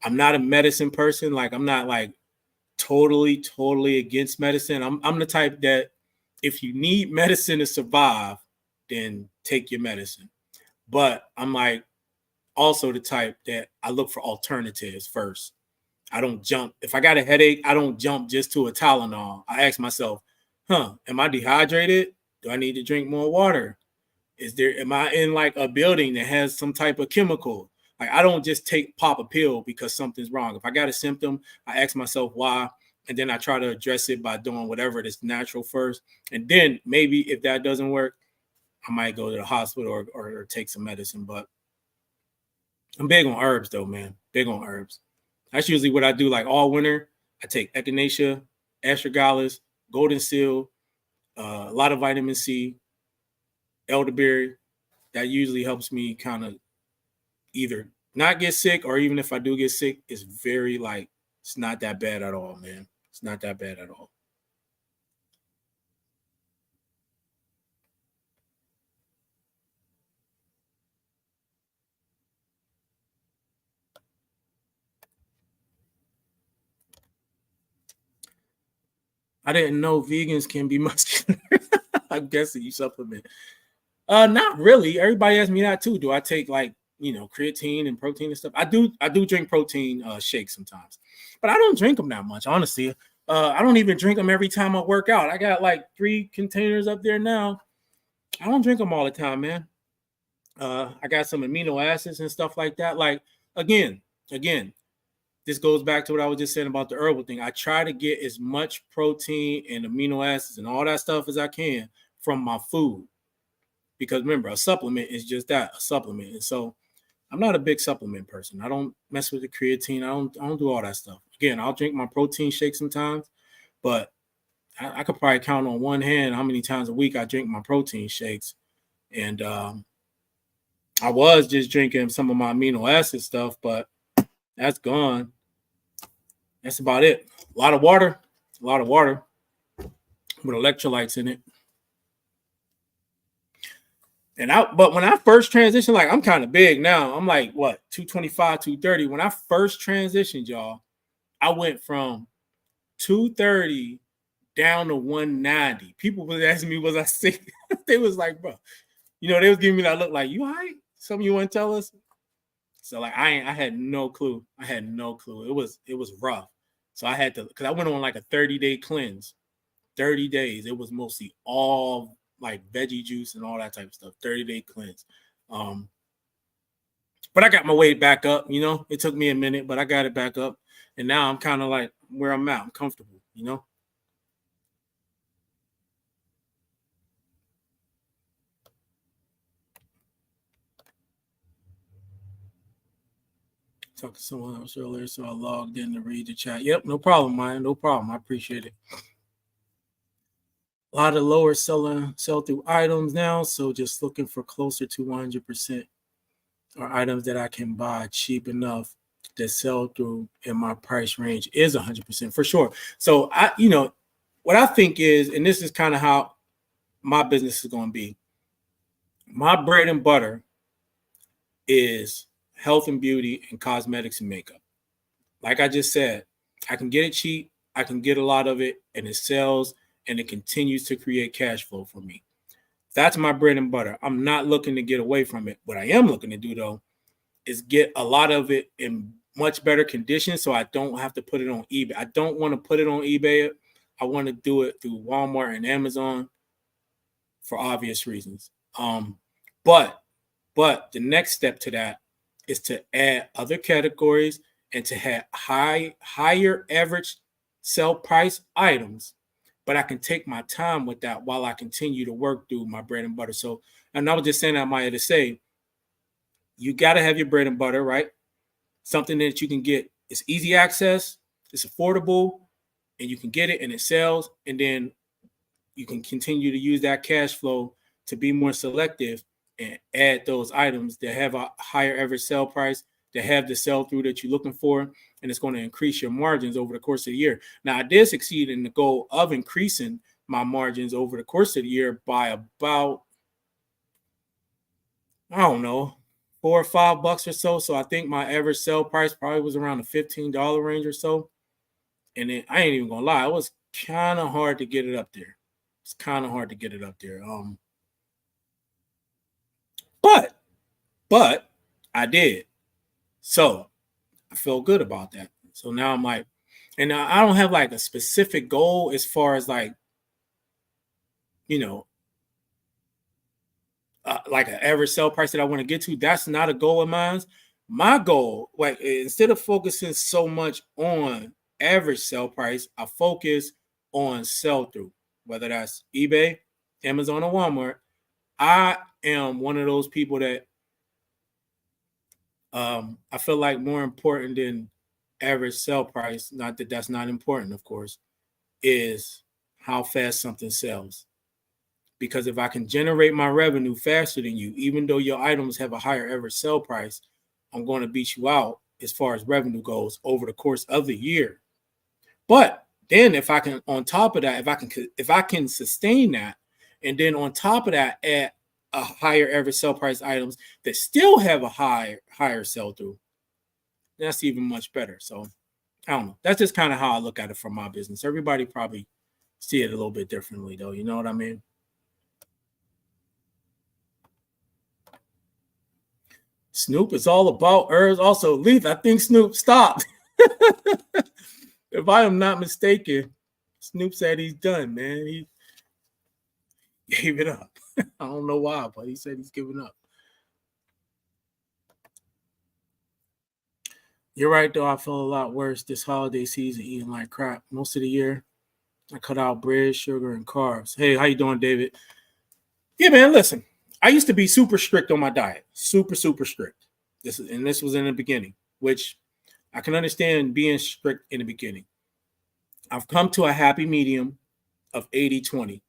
I'm not a medicine person. Like I'm not like totally against medicine. I'm the type that if you need medicine to survive, then take your medicine. But I'm like also the type that I look for alternatives first. I don't jump. If I got a headache, I don't jump just to a Tylenol. I ask myself, am I dehydrated? Do I need to drink more water? Am I in like a building that has some type of chemical? Like I don't just pop a pill because something's wrong. If I got a symptom, I ask myself why, and then I try to address it by doing whatever that's natural first. And then maybe if that doesn't work, I might go to the hospital or take some medicine. But I'm big on herbs though, man. Big on herbs. That's usually what I do. Like all winter, I take echinacea, astragalus, golden seal, a lot of vitamin C, elderberry. That usually helps me kind of either not get sick or even if I do get sick, it's very like it's not that bad at all, man. It's not that bad at all. I didn't know vegans can be muscular. I'm guessing you supplement. Not really. Everybody asks me that too. Do I take like creatine and protein and stuff? I do drink protein shakes sometimes, but I don't drink them that much, honestly. I don't even drink them every time I work out. I got like 3 containers up there now. I don't drink them all the time, man. I got some amino acids and stuff like that. Like again, this goes back to what I was just saying about the herbal thing. I try to get as much protein and amino acids and all that stuff as I can from my food. Because remember, a supplement is just that, a supplement. And so I'm not a big supplement person. I don't mess with the creatine. I don't do all that stuff. Again, I'll drink my protein shake sometimes, but I could probably count on one hand how many times a week I drink my protein shakes. And I was just drinking some of my amino acid stuff, but that's gone. That's about it. A lot of water with electrolytes in it. But when I first transitioned, like I'm kind of big now. I'm like, what, 225, 230. When I first transitioned, y'all, I went from 230 down to 190. People was asking me, was I sick? They was like, bro, they was giving me that look like, you all right? Something you want to tell us? So like I had no clue. It was rough. So I had to, because I went on like a 30-day cleanse. 30 days. It was mostly all like veggie juice and all that type of stuff. 30-day cleanse. But I got my weight back up, It took me a minute, but I got it back up. And now I'm kind of like where I'm at. I'm comfortable, Talked to someone else earlier, so I logged in to read the chat. Yep, no problem, man. No problem. I appreciate it. A lot of lower sell-through items now, so just looking for closer to 100% or items that I can buy cheap enough that sell through in my price range is 100% for sure. So what I think is, and this is kind of how my business is going to be. My bread and butter is health and beauty and cosmetics and makeup. Like I just said, I can get it cheap. I can get a lot of it, and it sells, and it continues to create cash flow for me. That's my bread and butter. I'm not looking to get away from it. What I am looking to do, though, is get a lot of it in much better condition so I don't have to put it on eBay. I don't want to put it on eBay. I want to do it through Walmart and Amazon for obvious reasons. But the next step to that is to add other categories and to have higher average sell price items. But I can take my time with that while I continue to work through my bread and butter. So, and I was just saying that, Maya, to say, you got to have your bread and butter, right? Something that you can get. It's easy access, it's affordable, and you can get it and it sells. And then you can continue to use that cash flow to be more selective and add those items that have a higher average sell price, that have the sell through that you're looking for, and it's going to increase your margins over the course of the year. Now, I did succeed in the goal of increasing my margins over the course of the year by about, I don't know, $4 or $5 or so. So I think my average sell price probably was around the $15 range or so. And then I ain't even gonna lie, it was kind of hard to get it up there. It's kind of hard to get it up there. But I did. So I feel good about that. So now I'm like, and I don't have like a specific goal as far as like, like an average sell price that I want to get to. That's not a goal of mine. My goal, like instead of focusing so much on average sell price, I focus on sell through, whether that's eBay, Amazon, or Walmart. I am one of those people that I feel like more important than average sell price, not that that's not important, of course, is how fast something sells. Because if I can generate my revenue faster than you, even though your items have a higher average sell price, I'm going to beat you out as far as revenue goes over the course of the year. But then if I can, on top of that, if I can sustain that, and then on top of that, add a higher average sell price items that still have a higher sell through, that's even much better. So I don't know. That's just kind of how I look at it from my business. Everybody probably see it a little bit differently, though. You know what I mean? Snoop is all about herbs. Also, Leaf, I think Snoop stopped. If I am not mistaken, Snoop said he's done, man. He gave it up. I don't know why, but he said he's giving up. You're right, though. I feel a lot worse this holiday season eating like crap. Most of the year, I cut out bread, sugar, and carbs. Hey, how you doing, David? Yeah, man, listen. I used to be super strict on my diet. Super, super strict. This was in the beginning, which I can understand being strict in the beginning. I've come to a happy medium of 80-20,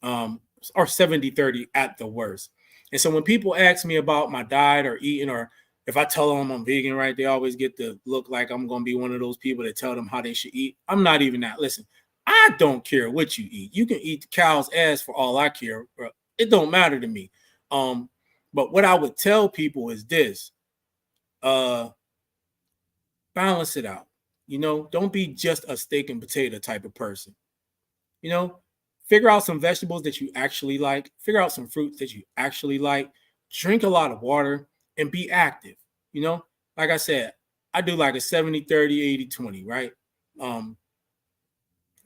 or 70-30 at the worst. And so when people ask me about my diet or eating, or if I tell them I'm vegan, right, they always get the look like I'm going to be one of those people that tell them how they should eat. I'm not even that. Listen, I don't care what you eat. You can eat the cow's ass for all I care. Bro. It don't matter to me. But what I would tell people is this: balance it out. Don't be just a steak and potato type of person. Figure out some vegetables that you actually like. Figure out some fruits that you actually like. Drink a lot of water and be active. Like I said, I do like a 70-30, 80-20, right?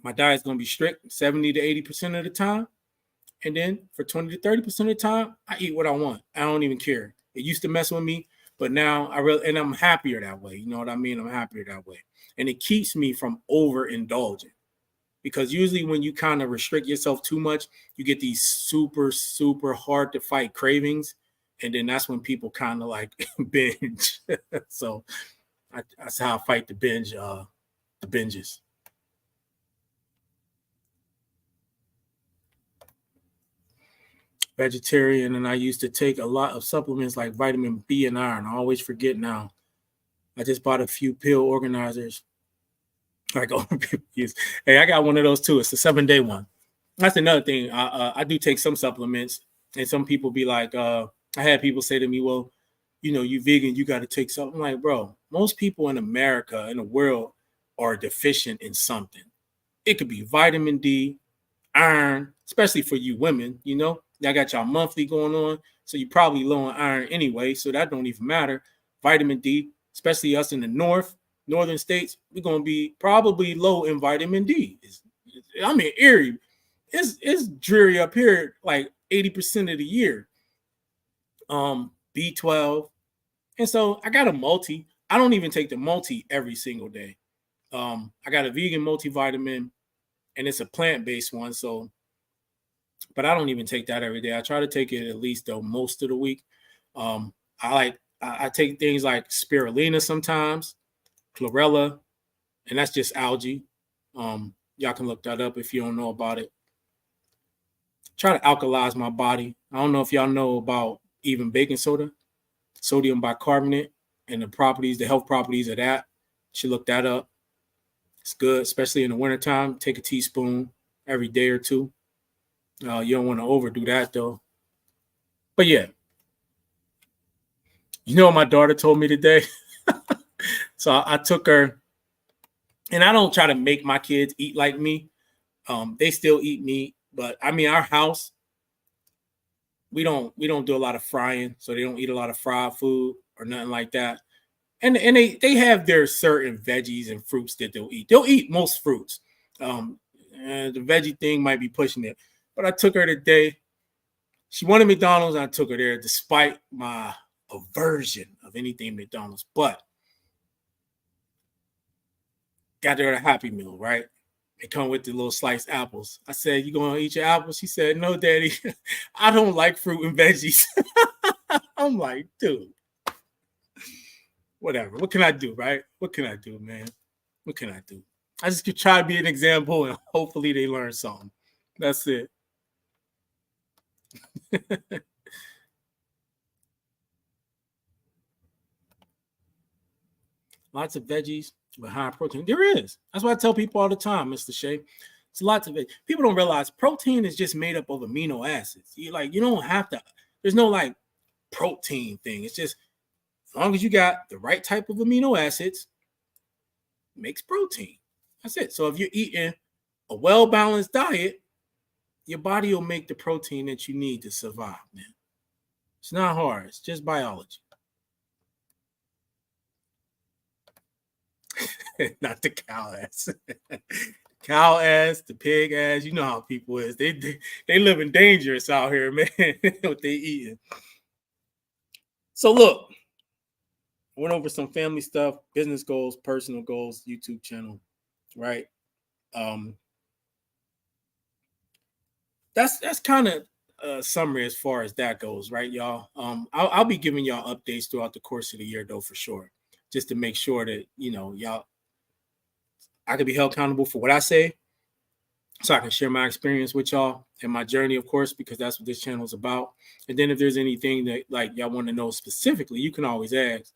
My diet's going to be strict 70 to 80% of the time. And then for 20 to 30% of the time, I eat what I want. I don't even care. It used to mess with me, but now and I'm happier that way. You know what I mean? I'm happier that way. And it keeps me from overindulging. Because usually when you kind of restrict yourself too much, you get these super, super hard to fight cravings. And then that's when people kind of like binge. So that's how I fight the binges. Vegetarian, and I used to take a lot of supplements like vitamin B and iron. I always forget now. I just bought a few pill organizers. Like older people use. Hey, I got one of those too. It's the 7-day one. That's another thing. I do take some supplements, and some people be like, I had people say to me, well, you vegan, you got to take something. I'm like, bro, most people in America, in the world, are deficient in something. It could be vitamin D, iron, especially for you women, y'all got y'all monthly going on. So you probably low on iron anyway. So that don't even matter. Vitamin D, especially us in the northern states, we're going to be probably low in vitamin D. I'm in Erie. It's dreary up here like 80% of the year. B12. And so I got a multi. I don't even take the multi every single day. I got a vegan multivitamin, and it's a plant-based one. So, but I don't even take that every day. I try to take it at least though most of the week. I take things like spirulina sometimes, chlorella, and that's just algae. Y'all can look that up if you don't know about it. Try to alkalize my body. I don't know if y'all know about even baking soda, sodium bicarbonate, and the health properties of that. You should look that up. It's good, especially in the wintertime. Take a teaspoon every day or two. You don't want to overdo that though. But yeah, what my daughter told me today? So I took her, and I don't try to make my kids eat like me. They still eat meat, but I mean, our house, we don't do a lot of frying, so they don't eat a lot of fried food or nothing like that. And they have their certain veggies and fruits that they'll eat. They'll eat most fruits. The veggie thing might be pushing it, but I took her today. She wanted McDonald's, and I took her there despite my aversion of anything McDonald's. But got her a Happy Meal, right? They come with the little sliced apples. I said, "You gonna eat your apples?" She said, "No, Daddy, I don't like fruit and veggies." I'm like, dude, whatever. What can I do, right? What can I do, man? What can I do? I just could try to be an example, and hopefully they learn something. That's it. Lots of veggies with high protein. There is. That's what I tell people all the time, Mr. Shea. It's lots of it. People don't realize protein is just made up of amino acids. You don't have to. There's no like protein thing. It's just as long as you got the right type of amino acids, makes protein. That's it. So if you're eating a well-balanced diet, your body will make the protein that you need to survive, man. It's not hard. It's just biology. Not the cow ass. Cow ass, the pig ass. You know how people is. They living dangerous out here, man. What they eating. So look, went over some family stuff, business goals, personal goals, YouTube channel, right? Um, that's kind of a summary as far as that goes, right, y'all? I'll be giving y'all updates throughout the course of the year, though, for sure, just to make sure that y'all, I can be held accountable for what I say, so I can share my experience with y'all and my journey, of course, because that's what this channel is about. And then if there's anything that like y'all want to know specifically, you can always ask,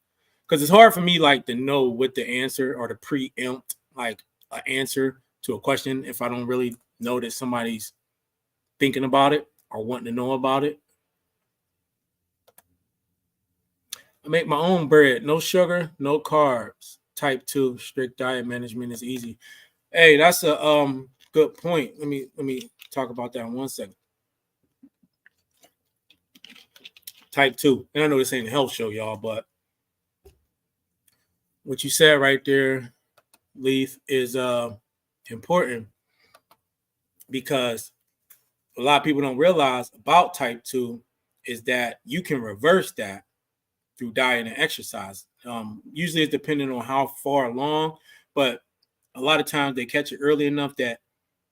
because it's hard for me like to know what the answer or to preempt like an answer to a question if I don't really know that somebody's thinking about it or wanting to know about it. I make my own bread, no sugar, no carbs. Type 2, strict diet management is easy. Hey, that's a good point. Let me talk about that in 1 second. Type 2. And I know this ain't a health show, y'all, but what you said right there, Leaf, is important because a lot of people don't realize about type 2 is that you can reverse that through diet and exercise. Usually it's dependent on how far along, but a lot of times they catch it early enough that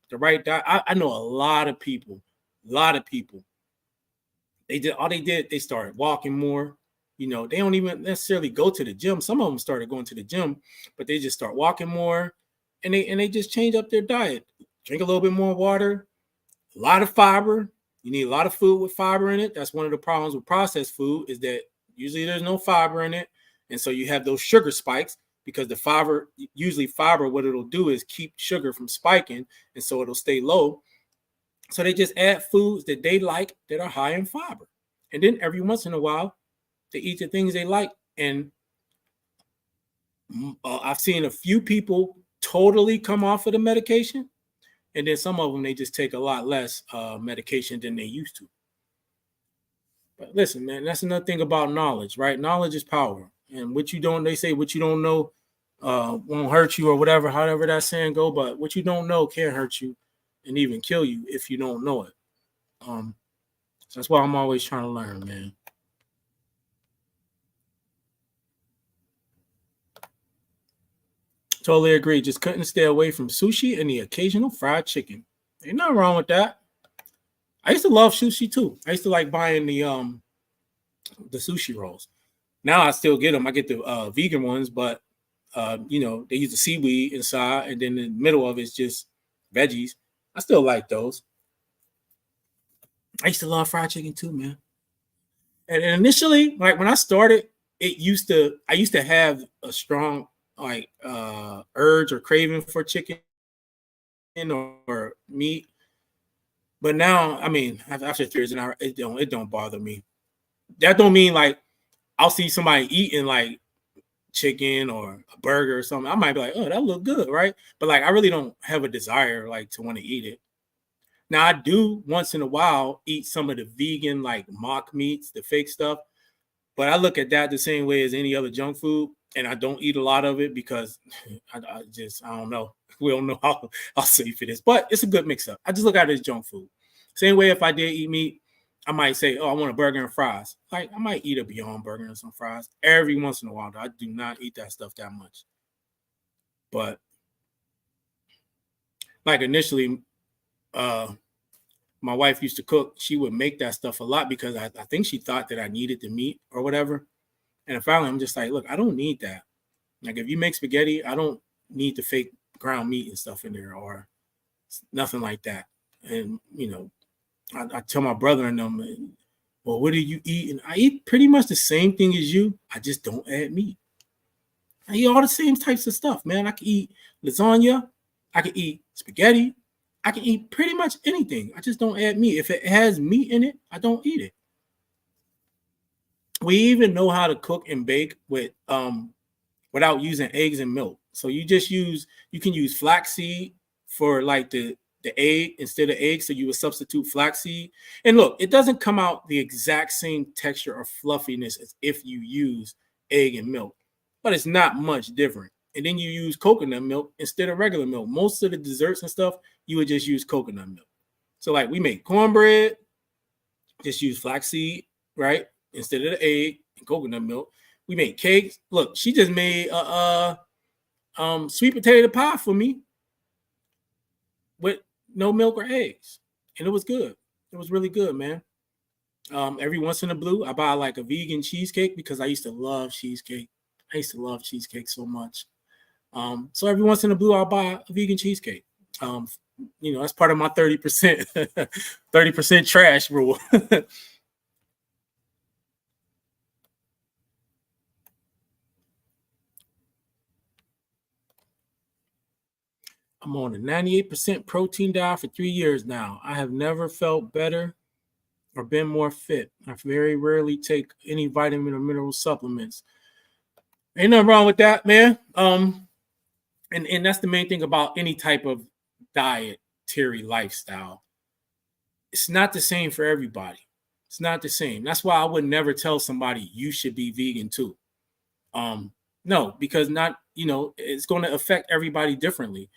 the right diet. I know a lot of people, they started walking more. They don't even necessarily go to the gym. Some of them started going to the gym, but they just start walking more, and they just change up their diet. Drink a little bit more water, a lot of fiber. You need a lot of food with fiber in it. That's one of the problems with processed food is that usually there's no fiber in it, and so you have those sugar spikes because the fiber, what it'll do is keep sugar from spiking, and so it'll stay low. So they just add foods that they like that are high in fiber. And then every once in a while, they eat the things they like. And I've seen a few people totally come off of the medication. And then some of them, they just take a lot less medication than they used to. But listen, man, that's another thing about knowledge, right? Knowledge is power. And they say what you don't know won't hurt you or whatever, however that saying go. But what you don't know can hurt you and even kill you if you don't know it. So that's why I'm always trying to learn, man. Totally agree. Just couldn't stay away from sushi and the occasional fried chicken. Ain't nothing wrong with that. I used to love sushi too. I used to like buying the sushi rolls. Now I still get them. I get the vegan ones, but they use the seaweed inside, and then the middle of it's just veggies. I still like those. I used to love fried chicken too, man. And initially, like when I started, I used to have a strong like urge or craving for chicken or meat. But now, I mean, after 3 years, and it don't bother me. That don't mean like I'll see somebody eating like chicken or a burger or something. I might be like, oh, that look good, right? But like I really don't have a desire like to want to eat it. Now I do once in a while eat some of the vegan like mock meats, the fake stuff. But I look at that the same way as any other junk food, and I don't eat a lot of it because I don't know. We don't know how safe it is, but it's a good mix up. I just look at it as junk food. Same way if I did eat meat, I might say, oh, I want a burger and fries. Like I might eat a Beyond Burger and some fries every once in a while. Though. I do not eat that stuff that much. But like initially, my wife used to cook. She would make that stuff a lot because I think she thought that I needed the meat or whatever. And finally, I'm just like, look, I don't need that. Like, if you make spaghetti, I don't need the fake ground meat and stuff in there or nothing like that. And, I tell my brother and them, well, what do you eat? And I eat pretty much the same thing as you. I just don't add meat. I eat all the same types of stuff, man. I can eat lasagna. I can eat spaghetti. I can eat pretty much anything. I just don't add meat. If it has meat in it, I don't eat it. We even know how to cook and bake without using eggs and milk. So you can use flaxseed for like the egg instead of egg. So you would substitute flaxseed. And look, it doesn't come out the exact same texture or fluffiness as if you use egg and milk, but it's not much different. and then you use coconut milk instead of regular milk. Most of the desserts and stuff, you would just use coconut milk. So like we make cornbread, just use flaxseed, right? Instead of the egg and coconut milk. We make cakes. Look, she just made a sweet potato pie for me with no milk or eggs, and it was good. It was really good, man. Every once in a blue, I buy like a vegan cheesecake because I used to love cheesecake. I used to love cheesecake so much. So every once in a blue, I'll buy a vegan cheesecake. That's part of my 30%, 30% trash rule. I'm on a 98% protein diet for 3 years now. I have never felt better or been more fit. I very rarely take any vitamin or mineral supplements. Ain't nothing wrong with that, man. And that's the main thing about any type of dietary lifestyle. It's not the same for everybody. It's not the same. That's why I would never tell somebody you should be vegan too. No, because it's going to affect everybody differently.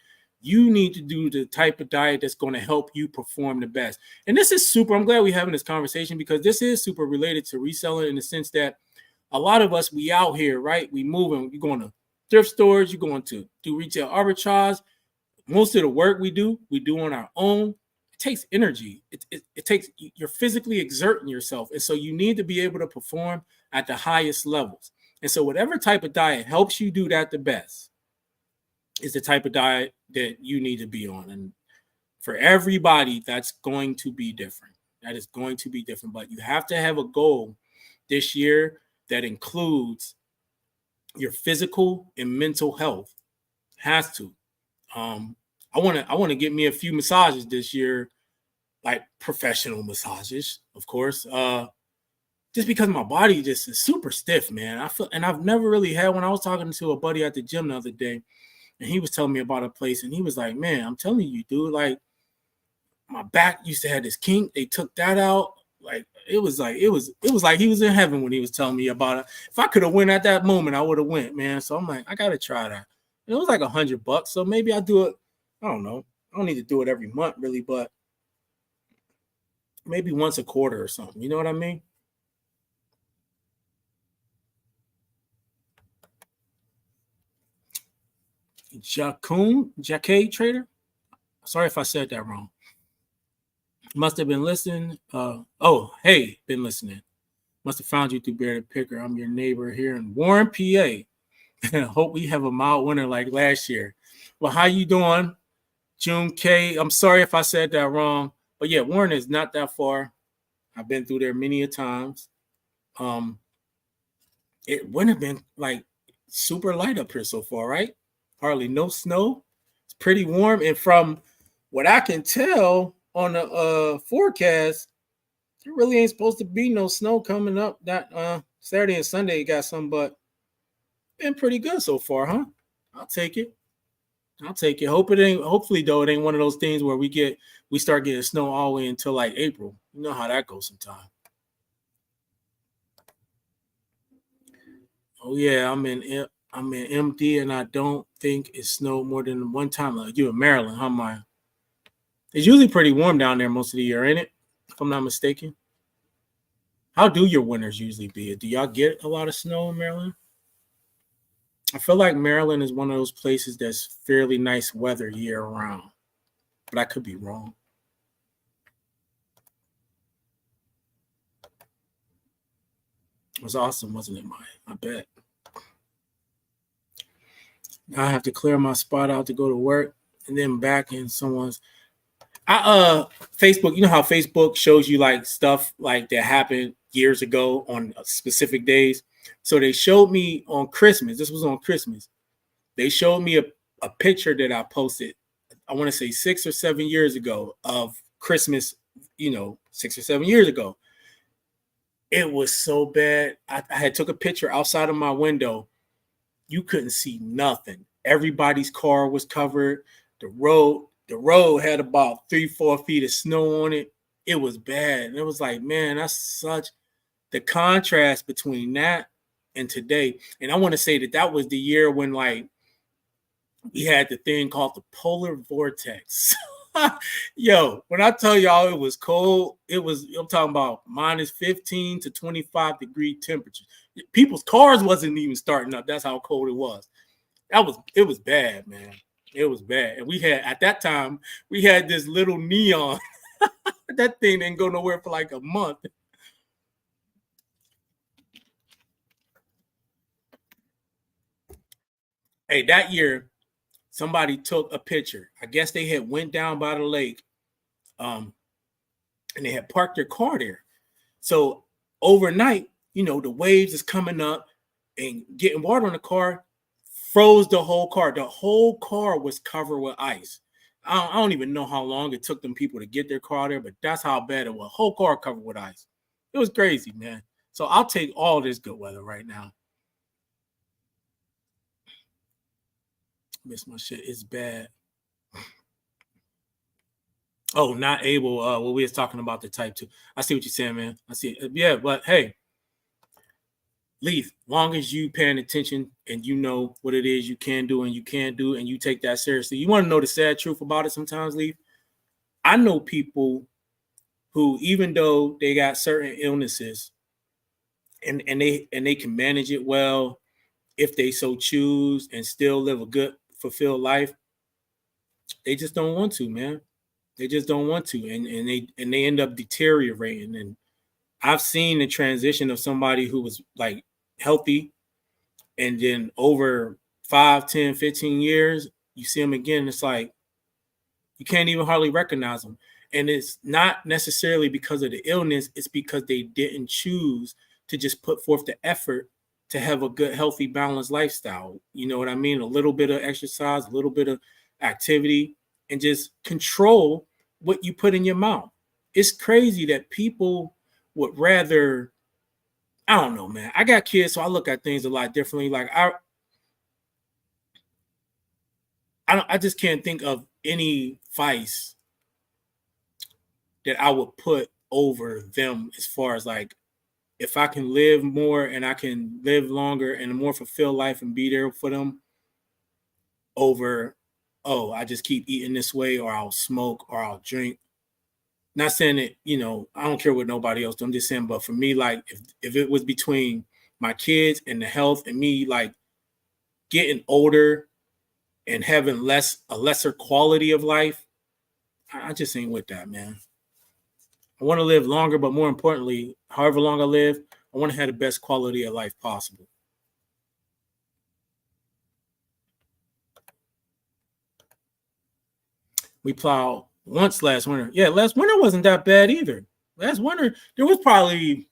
You need to do the type of diet that's going to help you perform the best. And this is super, I'm glad we're having this conversation because this is super related to reselling in the sense that a lot of us, we out here, right? We moving, you're going to thrift stores, you're going to do retail arbitrage. Most of the work we do on our own. It takes energy. It takes, you're physically exerting yourself. And so you need to be able to perform at the highest levels. And so whatever type of diet helps you do that the best is the type of diet that you need to be on. And for everybody, that's going to be different. That is going to be different. But you have to have a goal this year that includes your physical and mental health. Has to. I want to get me a few massages this year, like professional massages, of course. Just because my body just is super stiff, man. I feel, and I've never really had one. I was talking to a buddy at the gym the other day, and he was telling me about a place, and he was like, "Man, I'm telling you, dude, like my back used to have this kink. They took that out. Like it was like he was in heaven when he was telling me about it. If I could have went at that moment, I would have went, man. So I'm like, I gotta try that. And it was like $100, so maybe I do it. I don't know. I don't need to do it every month, really, but maybe once a quarter or something. You know what I mean? Jacquet Trader. Sorry if I said that wrong. Must have been listening. Hey, been listening. Must have found you through Bear the Picker. I'm your neighbor here in Warren, PA. Hope we have a mild winter like last year. Well, how you doing, June K? I'm sorry if I said that wrong, but yeah, Warren is not that far. I've been through there many a times. It wouldn't have been like super light up here so far, right? Hardly no snow. It's pretty warm, and from what I can tell on the forecast, there really ain't supposed to be no snow coming up. That Saturday and Sunday you got some, but been pretty good so far, huh? I'll take it. I'll take it. Hopefully though, it ain't one of those things where we start getting snow all the way until like April. You know how that goes sometimes. Oh yeah, I'm in MD and I don't think it snowed more than one time. Like you in Maryland, huh, Maya? It's usually pretty warm down there most of the year, ain't it? If I'm not mistaken. How do your winters usually be? Do y'all get a lot of snow in Maryland? I feel like Maryland is one of those places that's fairly nice weather year round, but I could be wrong. It was awesome, wasn't it, Maya? I bet. Now I have to clear my spot out to go to work and then back in someone's. Facebook, you know how Facebook shows you like stuff like that happened years ago on specific days. So they showed me on Christmas. This was on Christmas. They showed me a picture that I posted, I want to say 6 or 7 years ago of Christmas, 6 or 7 years ago. It was so bad. I had took a picture outside of my window. You couldn't see nothing. Everybody's car was covered. The road had about 3-4 feet of snow on it. It was bad. And it was like, man, that's such the contrast between that and today. And I want to say that was the year when like we had the thing called the polar vortex. Yo, when I tell y'all it was cold, I'm talking about minus 15 to 25-degree temperatures. People's cars wasn't even starting up. That's how cold it was. It was bad, man. It was bad. And we had at that time, we had this little neon. That thing didn't go nowhere for like a month. Hey, that year, somebody took a picture. I guess they had went down by the lake, and they had parked their car there. So overnight, the waves is coming up and getting water on the car, froze the whole car. The whole car was covered with ice. I don't even know how long it took them people to get their car there, but that's how bad it was. Whole car covered with ice. It was crazy, man. So I'll take all this good weather right now. Miss my shit. It's bad. Oh, not able. What we was talking about the type 2. I see what you're saying, man. I see it. Yeah, but hey, Leaf, long as you paying attention and you know what it is you can do and you can't do, and you take that seriously. You want to know the sad truth about it sometimes, Leaf? I know people who, even though they got certain illnesses and they can manage it well if they so choose and still live a good, fulfilled life, they just don't want to, man. They just don't want to, and they end up deteriorating. And I've seen the transition of somebody who was like healthy, and then over 5, 10, 15 years, you see them again. It's like you can't even hardly recognize them. And it's not necessarily because of the illness, it's because they didn't choose to just put forth the effort to have a good, healthy, balanced lifestyle. You know what I mean? A little bit of exercise, a little bit of activity, and just control what you put in your mouth. It's crazy that people would rather, I don't know, man. I got kids, so I look at things a lot differently. Like I just can't think of any vice that I would put over them, as far as like, if I can live more and I can live longer and a more fulfilled life and be there for them, over, oh, I just keep eating this way, or I'll smoke, or I'll drink. Not saying that, I don't care what nobody else do. I'm just saying, but for me, like, if it was between my kids and the health and me, like, getting older and having a lesser quality of life, I just ain't with that, man. I want to live longer, but more importantly, however long I live, I want to have the best quality of life possible. We plowed once last winter. Yeah, last winter wasn't that bad either. Last winter, there was probably,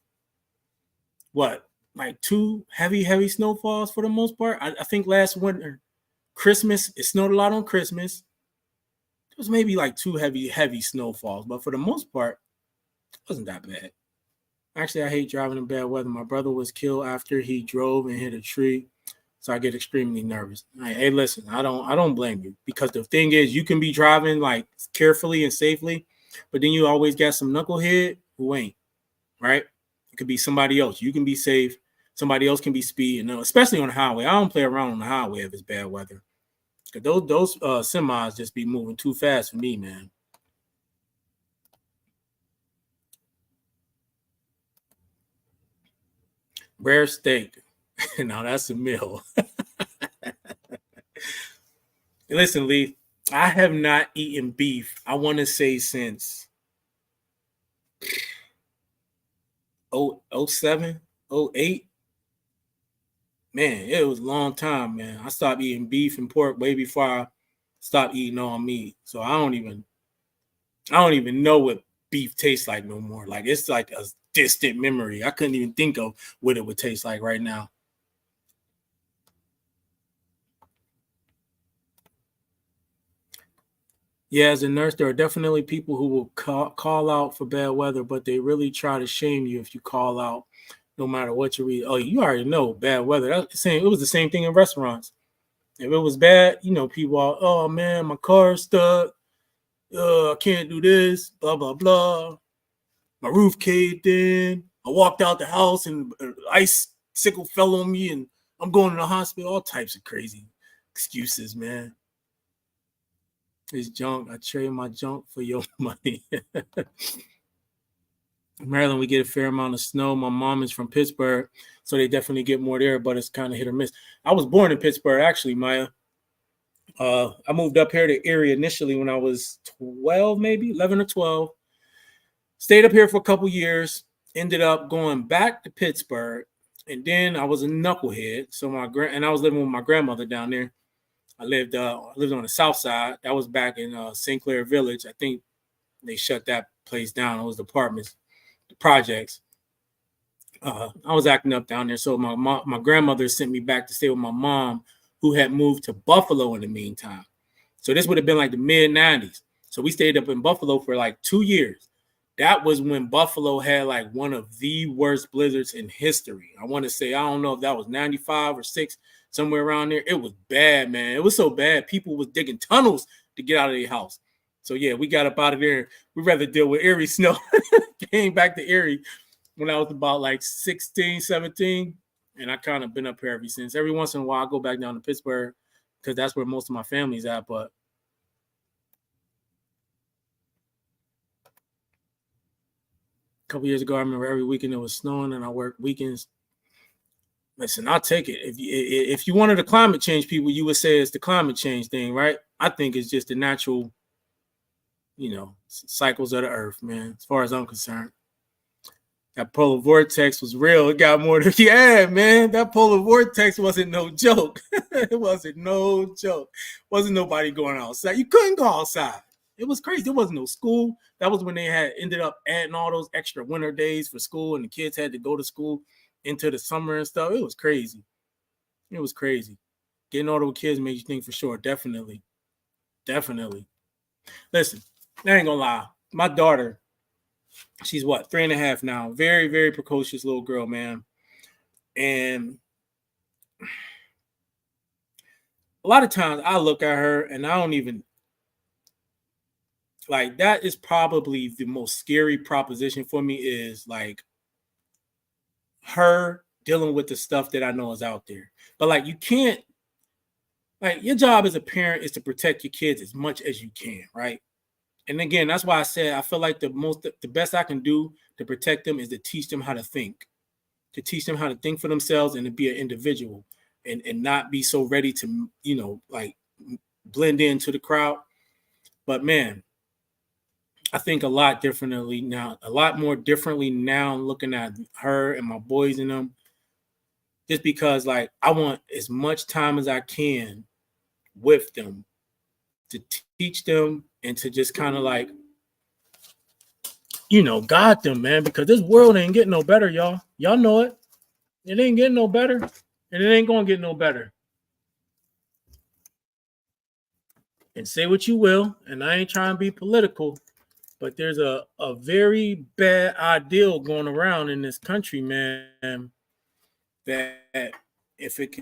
what, like 2 heavy snowfalls for the most part. I think last winter, Christmas, it snowed a lot on Christmas. There was maybe like 2 heavy snowfalls, but for the most part, it wasn't that bad. Actually, I hate driving in bad weather. My brother was killed after he drove and hit a tree, so I get extremely nervous. Hey, listen, I don't blame you, because the thing is, you can be driving like carefully and safely, but then you always got some knucklehead who ain't, right? It could be somebody else. You can be safe. Somebody else can be speeding, especially on the highway. I don't play around on the highway if it's bad weather. Those semis just be moving too fast for me, man. Rare steak. Now that's a meal. Listen, Lee, I have not eaten beef, I want to say, since 07, 08. Man, it was a long time, man. I stopped eating beef and pork way before I stopped eating all meat. So I don't even know what beef tastes like no more. Like, it's like a distant memory. I couldn't even think of what it would taste like right now. Yeah, as a nurse, there are definitely people who will call out for bad weather, but they really try to shame you if you call out, no matter what you read. Oh, you already know bad weather. That's the same. It was the same thing in restaurants. If it was bad, people are, oh man, my car's stuck. I can't do this. Blah blah blah. My roof caved in. I walked out the house and icicle fell on me, and I'm going to the hospital. All types of crazy excuses, man. It's junk. I trade my junk for your money. Maryland, we get a fair amount of snow. My mom is from Pittsburgh, so they definitely get more there, but it's kind of hit or miss. I was born in Pittsburgh, actually, Maya. I moved up here to Erie initially when I was 12, maybe 11 or 12. Stayed up here for a couple years. Ended up going back to Pittsburgh, and then I was a knucklehead. So and I was living with my grandmother down there. I lived on the south side. That was back in St. Clair Village. I think they shut that place down. It was the apartments, the projects. I was acting up down there, so my grandmother sent me back to stay with my mom, who had moved to Buffalo in the meantime. So this would have been like the mid '90s. So we stayed up in Buffalo for like 2 years. That was when Buffalo had like one of the worst blizzards in history. I want to say, I don't know if that was 95 or 6, somewhere around there. It was bad, man. It was so bad. People was digging tunnels to get out of their house. So yeah, we got up out of there. We'd rather deal with Erie snow. Came back to Erie when I was about like 16, 17. And I kind of been up here ever since. Every once in a while, I go back down to Pittsburgh because that's where most of my family's at. But a couple years ago, I remember every weekend it was snowing and I worked weekends. Listen, I'll take it. If you wanted to climate change people, you would say it's the climate change thing, right? I think it's just the natural, cycles of the earth, man, as far as I'm concerned. That polar vortex was real. It got more than, yeah, man. That polar vortex wasn't no joke. It wasn't no joke. Wasn't nobody going outside. You couldn't go outside. It was crazy. There wasn't no school. That was when they had ended up adding all those extra winter days for school, and the kids had to go to school into the summer and stuff. It was crazy. It was crazy. Getting all those kids made you think for sure. Definitely. Definitely. Listen, I ain't gonna lie. My daughter, she's what, 3.5 now. Very, very precocious little girl, man. And a lot of times I look at her and I don't even like, that is probably the most scary proposition for me, is like her dealing with the stuff that I know is out there. But like, you can't, like, your job as a parent is to protect your kids as much as you can, right? And again, that's why I said I feel like the best I can do to protect them is to teach them how to think, for themselves and to be an individual, and not be so ready to, like, blend into the crowd. But man, I think a lot more differently now, looking at her and my boys and them, just because like I want as much time as I can with them to teach them and to just kind of like, guide them, man, because this world ain't getting no better, y'all. Y'all know it. It ain't getting no better, and it ain't gonna get no better. And say what you will, and I ain't trying to be political, but there's a very bad ideal going around in this country, man, that if it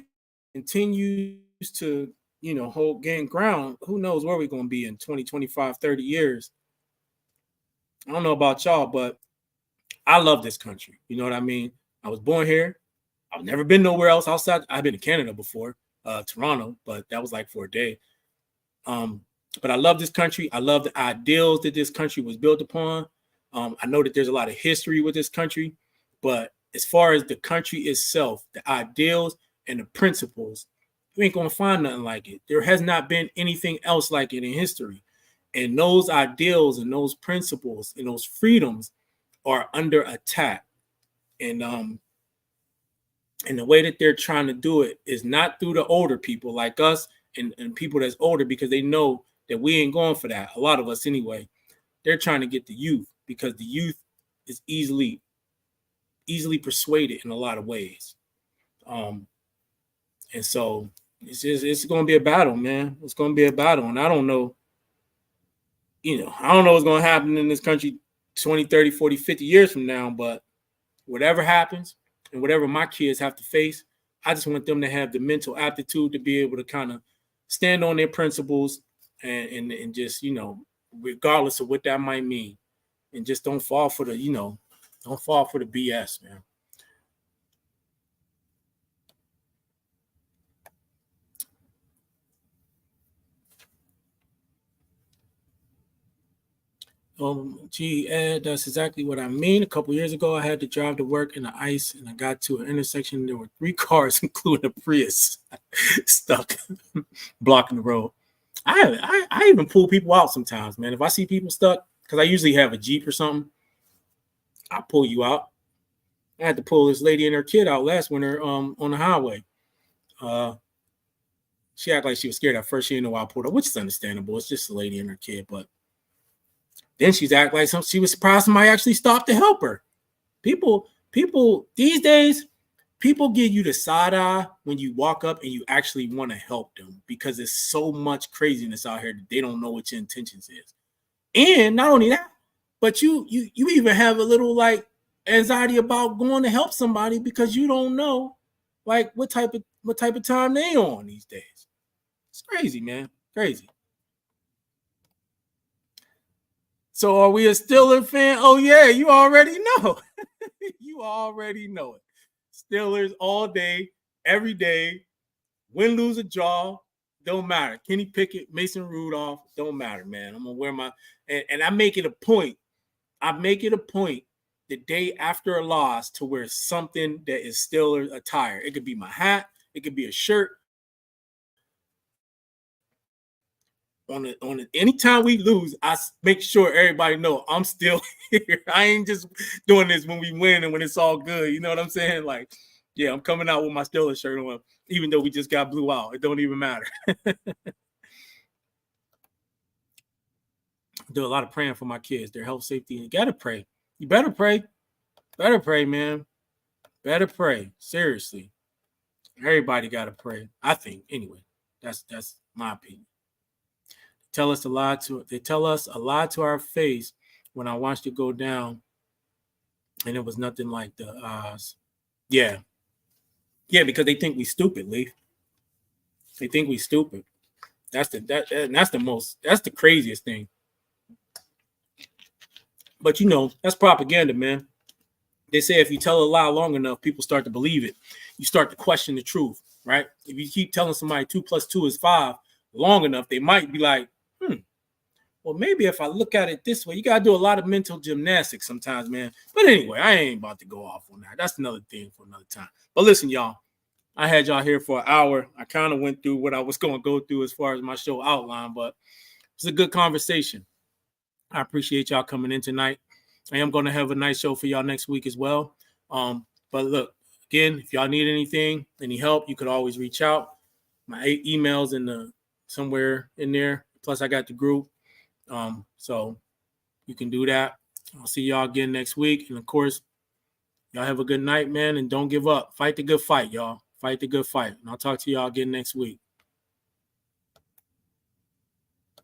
continues to, gain ground, who knows where we're going to be in 20, 25, 30 years. I don't know about y'all, but I love this country. You know what I mean? I was born here. I've never been nowhere else outside. I've been to Canada before, Toronto, but that was like for a day. But I love this country. I love the ideals that this country was built upon. I know that there's a lot of history with this country, but as far as the country itself, the ideals and the principles, you ain't gonna find nothing like it. There has not been anything else like it in history. And those ideals and those principles and those freedoms are under attack. And the way that they're trying to do it is not through the older people like us and people that's older, because they know that we ain't going for that. A lot of us anyway. They're trying to get the youth, because the youth is easily persuaded in a lot of ways. And so it's going to be a battle, man. It's going to be a battle. And I don't know, I don't know what's going to happen in this country 20, 30, 40, 50 years from now, but whatever happens and whatever my kids have to face, I just want them to have the mental aptitude to be able to kind of stand on their principles and just, regardless of what that might mean, and just don't fall for the BS, man. Gee, Ed, that's exactly what I mean. A couple years ago, I had to drive to work in the ice, and I got to an intersection. There were 3 cars, including a Prius, stuck, blocking the road. I even pull people out sometimes, man. If I see people stuck, because I usually have a Jeep or something, I pull you out. I had to pull this lady and her kid out last winter on the highway. Uh, she acted like she was scared at first. She didn't know why I pulled her, which is understandable. It's just a lady and her kid, but then she's acting like she was surprised somebody actually stopped to help her. People these days, people give you the side eye when you walk up and you actually want to help them because there's so much craziness out here that they don't know what your intentions is. And not only that, but you even have a little like anxiety about going to help somebody because you don't know like what type of time they on these days. It's crazy, man. Crazy. So are we a Steelers fan? Oh yeah, you already know. You already know it. Steelers all day, every day, win, lose, or draw, don't matter. Kenny Pickett, Mason Rudolph, don't matter, man. I'm gonna wear my and I make it a point. I make it a point the day after a loss to wear something that is Steelers attire. It could be my hat, it could be a shirt. Anytime we lose, I make sure everybody know I'm still here. I ain't just doing this when we win and when it's all good. You know what I'm saying? Like, yeah, I'm coming out with my Steelers shirt on, even though we just got blew out. It don't even matter. Do a lot of praying for my kids, their health, safety. You gotta pray. You better pray. Better pray, man. Better pray. Seriously. Everybody gotta pray. I think, anyway. That's my opinion. They tell us a lie to our face when I watched it go down, and it was nothing like the odds. Yeah. Yeah, because they think we stupid, Leaf. They think we stupid. That's the craziest thing. But that's propaganda, man. They say if you tell a lie long enough, people start to believe it. You start to question the truth, right? If you keep telling somebody 2 + 2 is 5 long enough, they might be like, well, maybe if I look at it this way, you got to do a lot of mental gymnastics sometimes, man. But anyway, I ain't about to go off on that. That's another thing for another time. But listen, y'all, I had y'all here for an hour. I kind of went through what I was going to go through as far as my show outline, but it's a good conversation. I appreciate y'all coming in tonight. I am going to have a nice show for y'all next week as well. But look, again, if y'all need anything, any help, you could always reach out. My email's somewhere in there. Plus, I got the group. So you can do that. I'll see y'all again next week. And of course, y'all have a good night, man. And don't give up. Fight the good fight, y'all. Fight the good fight. And I'll talk to y'all again next week.